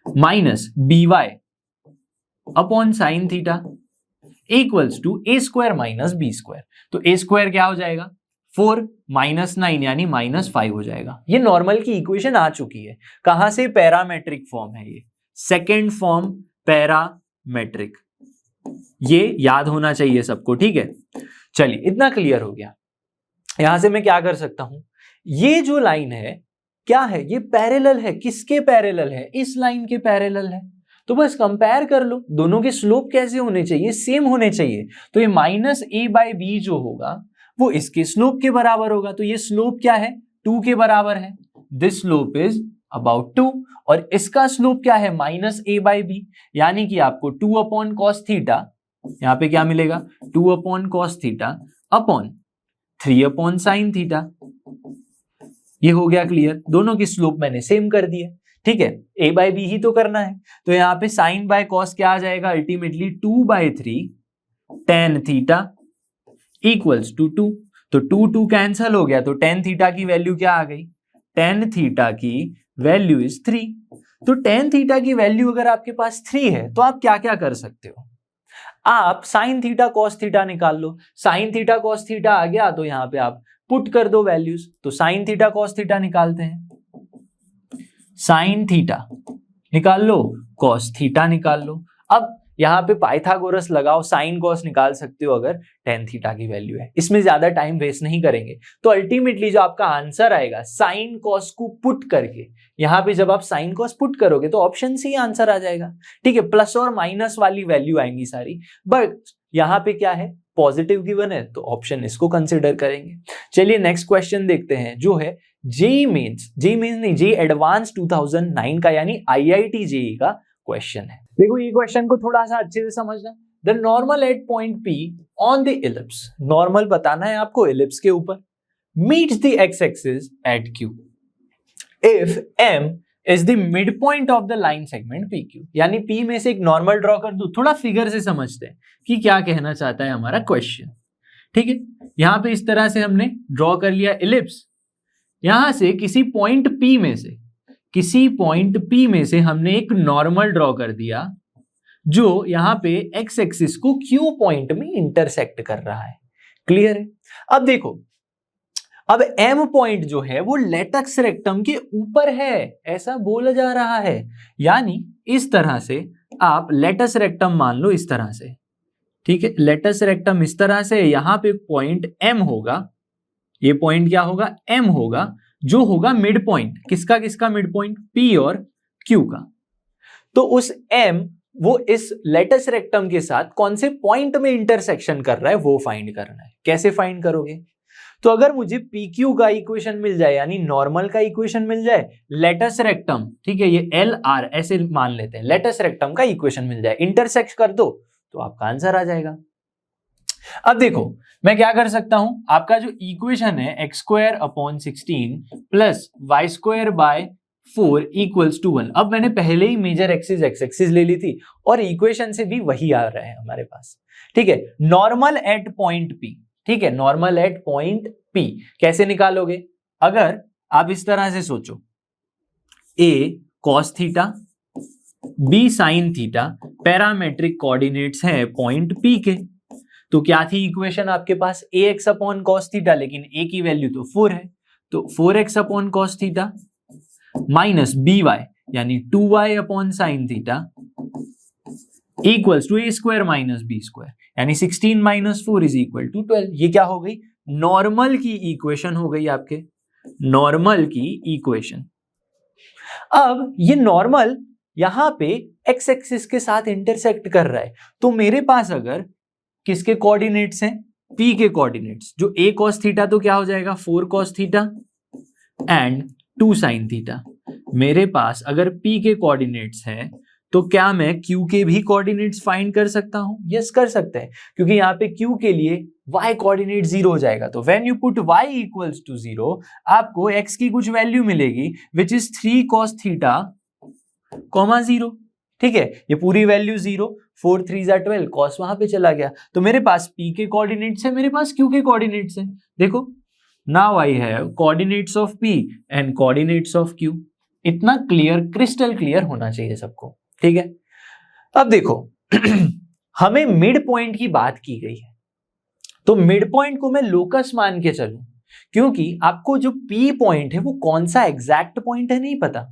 minus by upon sine theta equals to A square minus B square. तो ए स्क्वायर क्या हो जाएगा? 4 माइनस 9 यानी -5 हो जाएगा। ये नॉर्मल की इक्वेशन आ चुकी है। कहां से? पैरामेट्रिक फॉर्म है ये, सेकेंड फॉर्म पैरामेट्रिक। ये याद होना चाहिए सबको, ठीक है। चलिए इतना क्लियर हो गया। यहां से मैं क्या कर सकता हूं? ये जो लाइन है क्या है? ये पैरेलल है। किसके पैरेलल है? इस लाइन के पैरेलल है। तो बस कंपेयर कर लो, दोनों के स्लोप कैसे होने चाहिए? सेम होने चाहिए। तो ये -a/b जो होगा वो इसके स्लोप के बराबर होगा। तो ये स्लोप क्या है? 2 के बराबर है। दिस स्लोप इज अबाउट 2, और इसका स्लोप क्या है? -a/b, यानी कि आपको 2 अपॉन cos थीटा, यहां पे क्या मिलेगा? 2 upon cos theta upon 3/sin theta. ये हो गया क्लियर, दोनों की स्लोप मैंने सेम कर दी है, ठीक है, a/b ही तो करना है। तो यहाँ पे sin बाय cos क्या आ जाएगा, ultimately 2/3 tan theta equals to 2। तो 2 कैंसल हो गया, तो tan थीटा की वैल्यू क्या आ गई, tan थीटा की वैल्यू इज 3। तो tan थीटा की वैल्यू अगर आपके पास 3 है तो आप क्या क्या कर सकते हो, आप sin थीटा cos थीटा निकाल लो। sin थीटा cos थीटा आ गया तो यहां पे आप पुट कर दो वैल्यूज, तो sin थीटा cos थीटा निकालते हैं, sin थीटा निकाल लो, cos थीटा निकाल लो। अब यहाँ पे पाइथागोरस लगाओ, साइन कॉस निकाल सकते हो अगर tan थीटा की वैल्यू है। इसमें ज्यादा टाइम वेस्ट नहीं करेंगे, तो अल्टीमेटली जो आपका आंसर आएगा साइन कॉस को पुट करके, यहाँ पे जब आप साइन कॉस पुट करोगे तो ऑप्शन से ही आंसर आ जाएगा, ठीक है। प्लस और माइनस वाली वैल्यू आएंगी सारी, बट यहाँ पे क्या है, पॉजिटिव गिवन है तो ऑप्शन इसको कंसिडर करेंगे। चलिए नेक्स्ट क्वेश्चन देखते हैं, जो है जेईई मेंस नहीं, जेईई एडवांस 2009 का यानी IIT जेईई का क्वेश्चन है। देखो ये क्वेश्चन को थोड़ा सा अच्छे से समझना। The normal at point P on the ellipse, normal बताना है आपको इलिप्स के ऊपर, meets the x axis at Q if M is the mid point of the line segment PQ। यानी P में से एक नॉर्मल ड्रॉ कर दूं, थोड़ा फिगर से समझते हैं कि क्या कहना चाहता है हमारा क्वेश्चन, ठीक है। यहां पे इस तरह से हमने ड्रॉ कर लिया इलिप्स, यहां से किसी पॉइंट P में से हमने एक नॉर्मल ड्रॉ कर दिया जो यहां पे एक्स एक्सिस को Q पॉइंट में इंटरसेक्ट कर रहा है, क्लियर है। अब देखो, अब M पॉइंट जो है वो लेटक्स रेक्टम के ऊपर है, ऐसा बोला जा रहा है। यानी इस तरह से आप लेटस रेक्टम मान लो, इस तरह से, ठीक है, लेटस रेक्टम इस तरह से, यहां पे पॉइंट M होगा, ये पॉइंट क्या होगा, M होगा, जो होगा मिड पॉइंट, किसका मिड पॉइंट, P और Q का। तो उस M वो इस लेटस रेक्टम के साथ कौन से पॉइंट में इंटरसेक्शन कर रहा है वो फाइंड करना है। कैसे फाइंड करोगे, तो अगर मुझे PQ का इक्वेशन मिल जाए, यानी नॉर्मल का इक्वेशन मिल जाए, लेटस रेक्टम, ठीक है, ये LR ऐसे मान लेते हैं, लेटस रेक्टम का इक्वेशन मिल जाए, इंटरसेक्ट कर दो तो आपका आंसर आ जाएगा। अब देखो मैं क्या कर सकता हूं, आपका जो इक्वेशन है x²/16 plus y²/4 equals to 1। अब मैंने पहले ही मेजर एक्सिस x एक्सिस ले ली थी और इक्वेशन से भी वही आ रहा है हमारे पास, ठीक है। नॉर्मल एट पॉइंट P, ठीक है, नॉर्मल एट पॉइंट P कैसे निकालोगे, अगर आप इस तरह से सोचो, A cos theta B sin theta parametric coordinates हैं पॉइंट P के, तो क्या थी इक्वेशन आपके पास, ax/cos थीटा, लेकिन a की वैल्यू तो 4 है, तो 4x/cos थीटा माइनस by यानी 2y/sin theta equals to a² minus b², यानी 16 माइनस 4 इज इक्वल टू 12। ये क्या हो गई, नॉर्मल की इक्वेशन हो गई आपके, नॉर्मल की इक्वेशन। अब ये नॉर्मल यहां पे एक्स एक्सिस के साथ इंटरसेक्ट कर रहा है, तो मेरे पास अगर किसके कोऑर्डिनेट्स हैं, P के कोऑर्डिनेट्स, जो a cos थीटा तो क्या हो जाएगा 4 cos theta and 2 sin theta. मेरे पास अगर P के कोऑर्डिनेट्स हैं तो क्या मैं Q के भी कोऑर्डिनेट्स फाइंड कर सकता हूं, यस कर सकते हैं, क्योंकि यहाँ पे Q के लिए y कोऑर्डिनेट 0 हो जाएगा। तो when you put y equals to 0 आपको x की कुछ वैल्यू मिलेगी विच इज 3 cos थीटा, 0, ठीक है, ये पूरी वैल्यू 0, 4 3 12, cos वहां पे चला गया, तो मेरे पास P के कोऑर्डिनेट्स है, मेरे पास Q के कोऑर्डिनेट्स है। देखो now I have coordinates of P and coordinates of Q। इतना क्लियर, क्रिस्टल क्लियर होना चाहिए सबको, ठीक है। अब देखो हमें मिड पॉइंट की बात की गई है, तो मिड पॉइंट को मैं लोकस मान के चलूं, क्योंकि आपको जो P पॉइंट है वो कौन सा एग्जैक्ट पॉइंट है नहीं पता,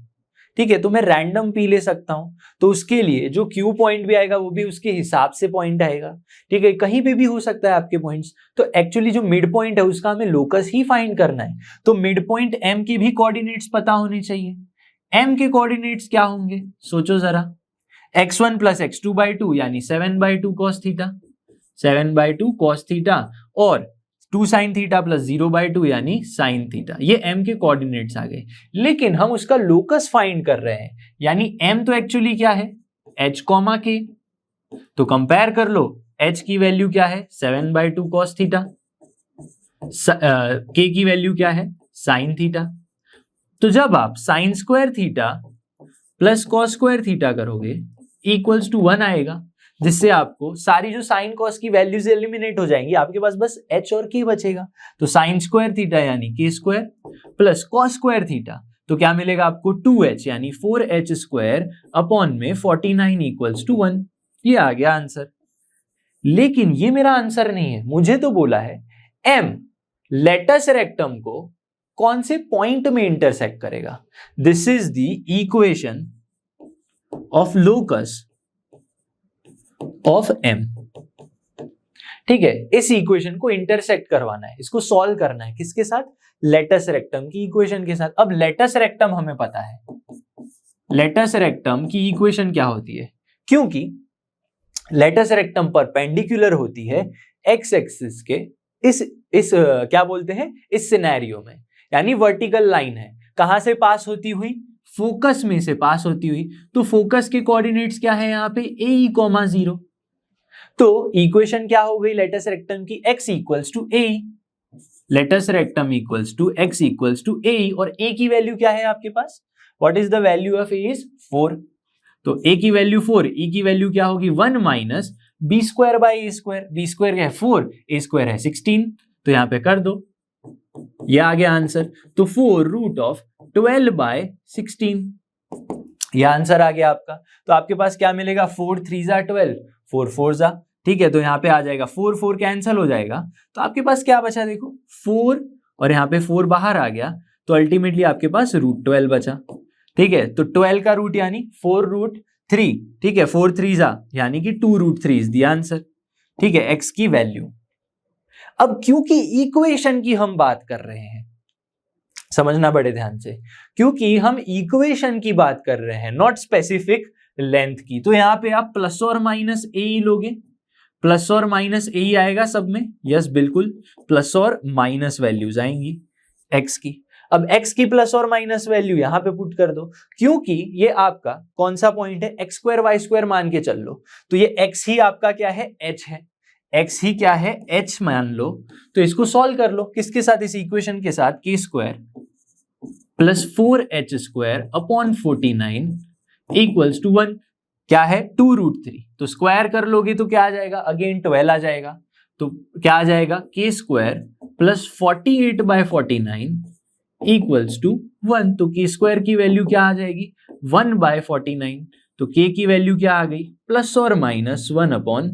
ठीक है, तो मैं रैंडम P ले सकता हूं, तो उसके लिए जो Q पॉइंट भी आएगा वो भी उसके हिसाब से पॉइंट आएगा, ठीक है, कहीं पे भी हो सकता है आपके पॉइंट्स। तो एक्चुअली जो मिड पॉइंट है उसका हमें लोकस ही फाइंड करना है, तो मिड पॉइंट M की भी कोऑर्डिनेट्स पता होने चाहिए। M के कोऑर्डिनेट्स क्या होंगे, सोचो जरा, x1 प्लस x2/2 यानी 7/2 cos थीटा, 7/2 cos थीटा, और 2 sin थीटा प्लस 0/2 यानी sin थीटा, ये M के कोऑर्डिनेट्स आ गए। लेकिन हम उसका लोकस फाइंड कर रहे हैं, यानी M तो एक्चुअली क्या है h, k, तो कंपेयर कर लो, h की वैल्यू क्या है 7/2 cos थीटा, के की वैल्यू क्या है, साइन थीटा। तो जब आप sign square theta plus cos square theta करोगे इक्वल्स टू 1 आएगा, जिससे आपको सारी जो साइन कॉस की वैल्यूज एलिमिनेट हो जाएंगी, आपके पास बस एच और के बचेगा। तो साइन स्क्वायर थीटा यानी के square plus cos square theta, तो क्या मिलेगा आपको 2h यानी 4h स्क्वायर अपॉन में 49 इक्वल्स टू 1। ये आ गया आंसर। लेकिन ये मेरा आंसर नहीं है, मुझे तो बोला है m लेटस रेक्टम को कौन से पॉइंट में इंटरसेक्ट करेगा। This is the equation of locus of m। ठीक है, इस इक्वेशन को इंटरसेक्ट करवाना है, इसको सॉल्व करना है किसके साथ, लेटस रेक्टम की इक्वेशन के साथ। अब लेटस रेक्टम हमें पता है, लेटस रेक्टम की इक्वेशन क्या होती है, क्योंकि लेटस रेक्टम परपेंडिकुलर होती है एक्स एक्सिस के इस क्या बोलते हैं, इस सिनेरियो में, यानी वर्टिकल लाइन है, कहां से पास होती हुई, फोकस में से पास होती हुई। तो फोकस के कोऑर्डिनेट्स क्या है यहाँ पे, a, 0। तो इक्वेशन क्या हो गई लेटस रेक्टम की, x equals to a, latus rectum equals to x equals to a, और a की वैल्यू क्या है आपके पास, what is the value of a is 4। तो a की वैल्यू 4, e की वैल्यू क्या होगी 1 minus B square by a square, B square है 4, ए स्क्वायर है 16, तो यहां पे कर दो, ये आ गया आंसर। तो 4 रूट ऑफ 12 बाय 16, ये आंसर आ गया आपका। तो आपके पास क्या मिलेगा, 4 3 जा 12, 4 4 जा, ठीक है, तो यहाँ पे आ जाएगा 4 4 कैंसिल हो जाएगा, तो आपके पास क्या बचा देखो 4, और यहाँ पे 4 बाहर आ गया, तो अल्टीमेटली आपके पास रूट 12 बचा। ठीक है, तो 12 का रूट यानी 4 रूट 3, ठीक है, 4 3 जा यानी कि 2 रूट 3 इज द आंसर। ठीक है, एक्स की वैल्यू। अब क्योंकि इक्वेशन की हम बात कर रहे हैं, समझना बड़े ध्यान से, क्योंकि हम इक्वेशन की बात कर रहे हैं नॉट स्पेसिफिक लेंथ की, तो यहां पे आप प्लस और माइनस ए ही लोगे, प्लस और माइनस ए ही आएगा सब में, यस बिल्कुल, प्लस और माइनस वैल्यूज आएंगी एक्स की। अब x की प्लस और माइनस वैल्यू यहां पे पुट कर दो, क्योंकि ये आपका कौन सा पॉइंट है, एक्स स्क्वायर वाई स्क्वायर मान के चल लो, तो ये x ही आपका क्या है, h है, x ही क्या है, h मान लो। तो इसको सॉल्व कर लो किसके साथ, इस इक्वेशन के साथ, k square plus 4h square upon 49 equals to 1, क्या है 2 रूट 3, तो स्क्वायर कर लोगे तो क्या आ जाएगा, अगेन 12 आ जाएगा, तो क्या आ जाएगा, k square plus 48 by 49 equals to 1, तो k स्क्वायर की वैल्यू क्या आ जाएगी 1 बाय 49, तो k की वैल्यू क्या आ गई, प्लस और माइनस 1 अपॉन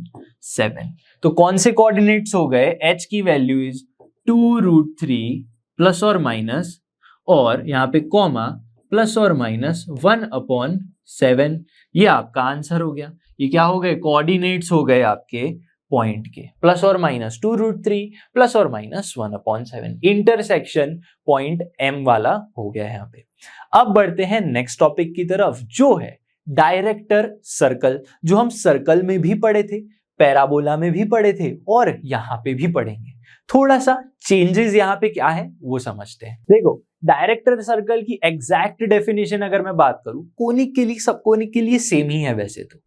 7। तो कौन से कोऑर्डिनेट्स हो गए, h की वैल्यू इज 2 रूट 3 प्लस और माइनस, और यहाँ पे कॉमा प्लस और माइनस 1 अपॉन 7, ये आपका आंसर हो गया। ये क्या हो गए, कोऑर्डिनेट्स हो गए आपके पॉइंट के, प्लस और माइनस 2 रूट 3 प्लस और minus 1 upon 7, intersection point M वाला हो गया है यहाँ पे। अब बढ़ते हैं नेक्स्ट टॉपिक की तरफ, जो है डायरेक्टर सर्कल, जो हम सर्कल में भी पढ़े थे, पैराबोला में भी पढ़े थे, और यहाँ पे भी पढ़ेंगे। थोड़ा सा चेंजेस यहाँ पे क्या है वो समझते हैं। देखो, डायरेक्टर सर्कल की एग्जैक्ट डेफिनेशन अगर मैं बात करूं, कोनिक के लिए, सब कोनिक के लिए सेम ही है वैसे तो।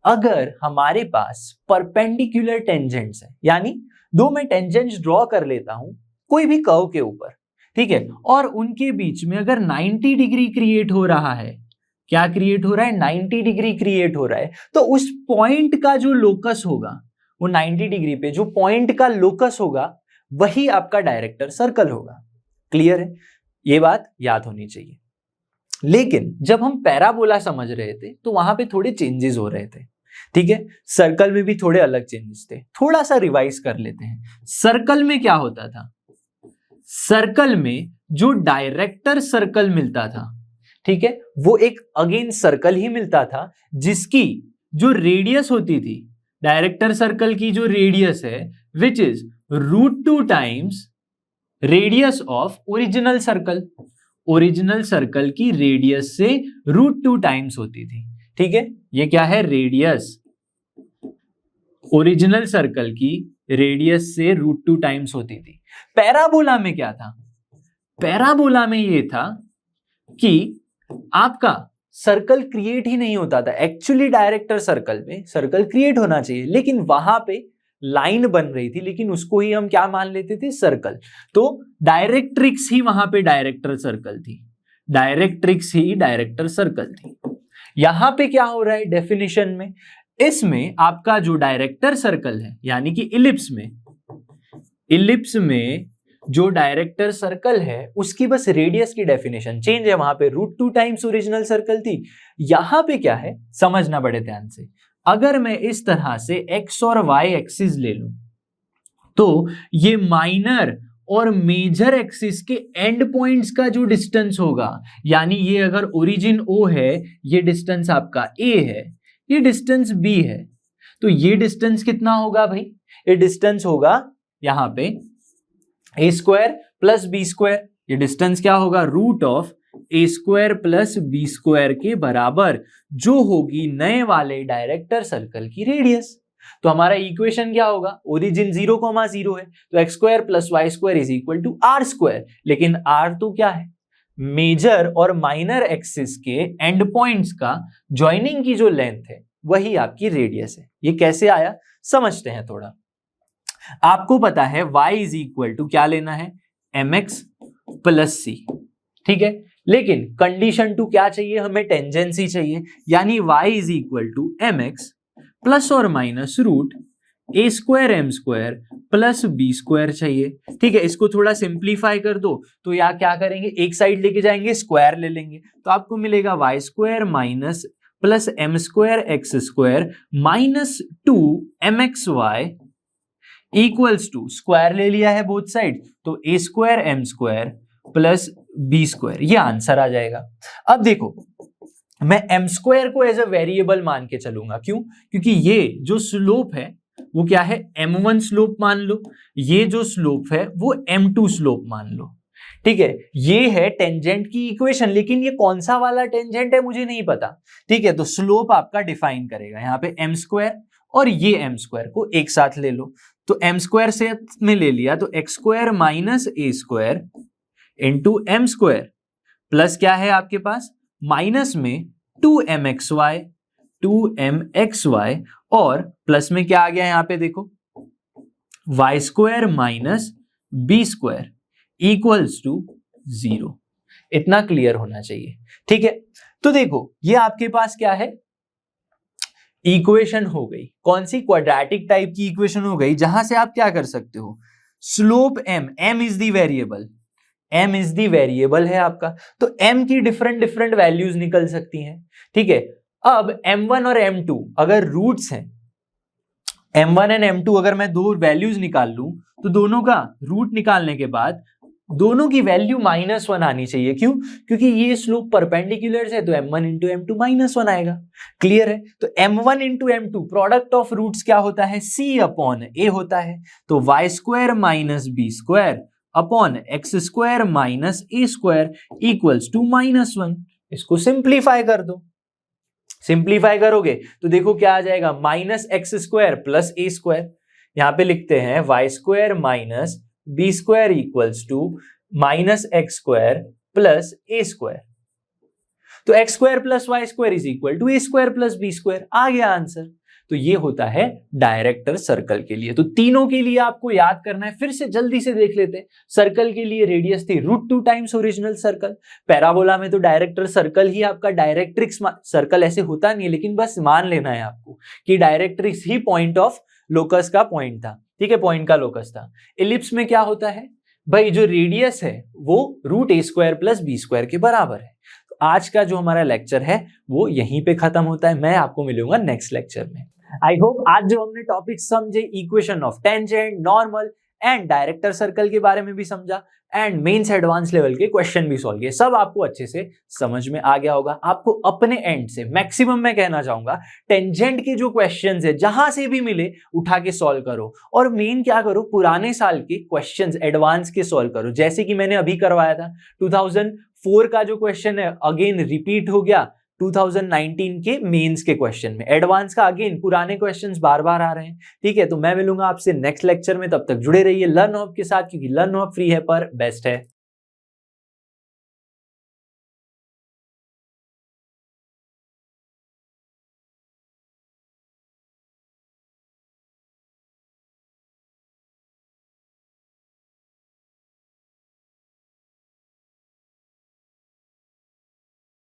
अगर हमारे पास परपेंडिकुलर टेंजेंट्स है, यानी दो मैं टेंजेंट्स ड्रॉ कर लेता हूं कोई भी कर्व के ऊपर, ठीक है, और उनके बीच में अगर 90 डिग्री क्रिएट हो रहा है, क्या क्रिएट हो रहा है, 90 डिग्री क्रिएट हो रहा है, तो उस पॉइंट का जो लोकस होगा, वो 90 डिग्री पे जो पॉइंट का लोकस होगा वही आपका डायरेक्टर सर्कल होगा। क्लियर है, ये बात याद होनी चाहिए। लेकिन जब हम पैराबोला समझ रहे थे तो वहां पे थोड़े चेंजेस हो रहे थे, ठीक है, सर्कल में भी थोड़े अलग चेंजेस थे, थोड़ा सा रिवाइज कर लेते हैं। सर्कल में क्या होता था, सर्कल में जो डायरेक्टर सर्कल मिलता था, ठीक है, वो एक अगेन सर्कल ही मिलता था, जिसकी जो रेडियस होती थी, डायरेक्टर सर्कल की जो रेडियस है, which is √2 times radius of original circle. Original circle की रेडियस से √2 टाइम्स होती थी, ठीक है, ये क्या है, रेडियस, ओरिजिनल सर्कल की रेडियस से √2 टाइम्स होती थी। पैराबोला में क्या था, पैराबोला में ये था कि आपका सर्कल क्रिएट ही नहीं होता था। एक्चुअली डायरेक्टर सर्कल में सर्कल क्रिएट होना चाहिए, लेकिन वहां पे लाइन बन रही थी, लेकिन उसको ही हम क्या मान लेते थे, सर्कल। तो डायरेक्ट्रिक्स ही वहां पे डायरेक्टर सर्कल थी, डायरेक्ट्रिक्स ही डायरेक्टर सर्कल थी। यहां पे क्या हो रहा है डेफिनेशन में, इसमें आपका जो डायरेक्टर सर्कल है यानी कि इलिप्स में जो डायरेक्टर सर्कल है उसकी बस रेडियस की डेफिनेशन चेंज है। वहां पे √2 टाइम्स ओरिजिनल सर्कल थी, यहां पे क्या है समझना बड़े ध्यान से। अगर मैं इस तरह से x और y एक्सिस ले लूं तो ये माइनर और मेजर एक्सिस के एंड पॉइंट्स का जो डिस्टेंस होगा, यानी ये अगर ओरिजिन O है, ये डिस्टेंस आपका A है, ये डिस्टेंस B है, तो ये डिस्टेंस कितना होगा भाई, ये डिस्टेंस होगा यहां पे a² प्लस b²। ये डिस्टेंस क्या होगा, √a² प्लस b² के बराबर, जो होगी नए वाले डायरेक्टर सर्कल की रेडियस। तो हमारा इक्वेशन क्या होगा, ओरिजिन 0,0 है तो x² plus y² is equal to r²। लेकिन r तो क्या है, मेजर और माइनर एक्सिस के एंड पॉइंट्स का ज्वाइनिंग की जो लेंथ है वही आपकी रेडियस है। ये कैसे आया समझते हैं थोड़ा। आपको पता है y इज इक्वल टू क्या लेना है, mx प्लस c, ठीक है। लेकिन कंडीशन टू क्या चाहिए, हमें टेंजेंसी चाहिए, यानी y is equal to mx plus और माइनस √a²m² प्लस b² चाहिए, ठीक है। इसको थोड़ा सिंप्लीफाई कर दो तो या क्या करेंगे, एक साइड लेके जाएंगे, स्क्वायर ले लेंगे, तो आपको मिलेगा y² minus plus m² x² minus 2mxy equals to, square ले लिया है बोथ साइड, तो a² m² प्लस b², ये आंसर आ जाएगा। अब देखो मैं m² को एज अ वेरिएबल मान के चलूंगा, क्यों, क्योंकि ये जो स्लोप है वो क्या है, m1 स्लोप मान लो, ये जो स्लोप है वो m2 स्लोप मान लो, ठीक है। ये है टेंजेंट की इक्वेशन, लेकिन ये कौन सा वाला टेंजेंट है मुझे नहीं पता, ठीक है। तो स्लोप आपका डिफाइन करेगा यहाँ पे m² और ये m² को एक साथ ले लो, तो m² से में ले लिया तो x² minus a² into m² plus क्या है आपके पास, माइनस में 2mxy और प्लस में क्या आ गया यहाँ पे देखो, y² minus b² equals to 0। इतना क्लियर होना चाहिए, ठीक है। तो देखो ये आपके पास क्या है, इक्वेशन हो गई, कौन सी, क्वाड्रेटिक टाइप की इक्वेशन हो गई, जहां से आप क्या कर सकते हो, slope m is the variable, m is the variable है आपका, तो m की डिफरेंट वैल्यूज निकल सकती हैं, ठीक है। अब m1 और m2 अगर रूट्स हैं, m1 एंड m2 अगर मैं दो वैल्यूज निकाल लूं तो दोनों का रूट निकालने के बाद दोनों की वैल्यू -1 आनी चाहिए, क्यों, क्योंकि ये स्लोप परपेंडिकुलर है, तो m1 इंटू m2 -1 आएगा। क्लियर है, तो m1 into m2 product of roots क्या होता है, c अपॉन a होता है, तो y² minus b² upon x² minus a² equals to -1। इसको सिंप्लीफाई कर दो, सिंप्लीफाई करोगे तो देखो क्या आ जाएगा, -x² प्लस a², यहां पे लिखते हैं y² minus b² equals to -x² plus a², तो x² plus y² is equal to a² plus b², आ गया आंसर। तो ये होता है डायरेक्टर सर्कल के लिए। तो तीनों के लिए आपको याद करना है, फिर से जल्दी से देख लेते हैं। सर्कल के लिए रेडियस थी √2 टाइम्स ओरिजिनल सर्कल, पैराबोला में तो डायरेक्टर सर्कल ही आपका डायरेक्ट्रिक्स सर्कल ऐसे होता नहीं है, लेकिन बस मान लेना है आपको कि directrix he point of locus का पॉइंट था, ठीक है, पॉइंट का लोकस था। इलिप्स में क्या होता है भाई, जो रेडियस है वो √a² प्लस b² के बराबर है। तो आज का जो हमारा लेक्चर है वो यहीं पे खत्म होता है, मैं आपको मिलूंगा नेक्स्ट लेक्चर में। आई होप आज जो हमने टॉपिक समझे, equation of tangent, normal and director circle के बारे में भी समझा, एंड मेंस एडवांस लेवल के क्वेश्चन भी सॉल्व किए, सब आपको अच्छे से समझ में आ गया होगा। आपको अपने एंड से मैक्सिमम मैं कहना चाहूंगा, टेंजेंट के जो क्वेश्चंस है जहां से भी मिले उठा के सॉल्व करो, और मेन क्या करो, पुराने साल के क्वेश्चंस एडवांस के सॉल्व करो, जैसे कि मैंने अभी करवाया था 2004 का जो क्वेश्चन है अगेन रिपीट हो गया 2019 के मेंस के क्वेश्चन में। एडवांस का अगेन पुराने क्वेश्चंस बार बार आ रहे हैं, ठीक है। तो मैं मिलूंगा आपसे नेक्स्ट लेक्चर में, तब तक जुड़े रहिए लर्न हब के साथ, क्योंकि लर्न हब फ्री है पर बेस्ट है।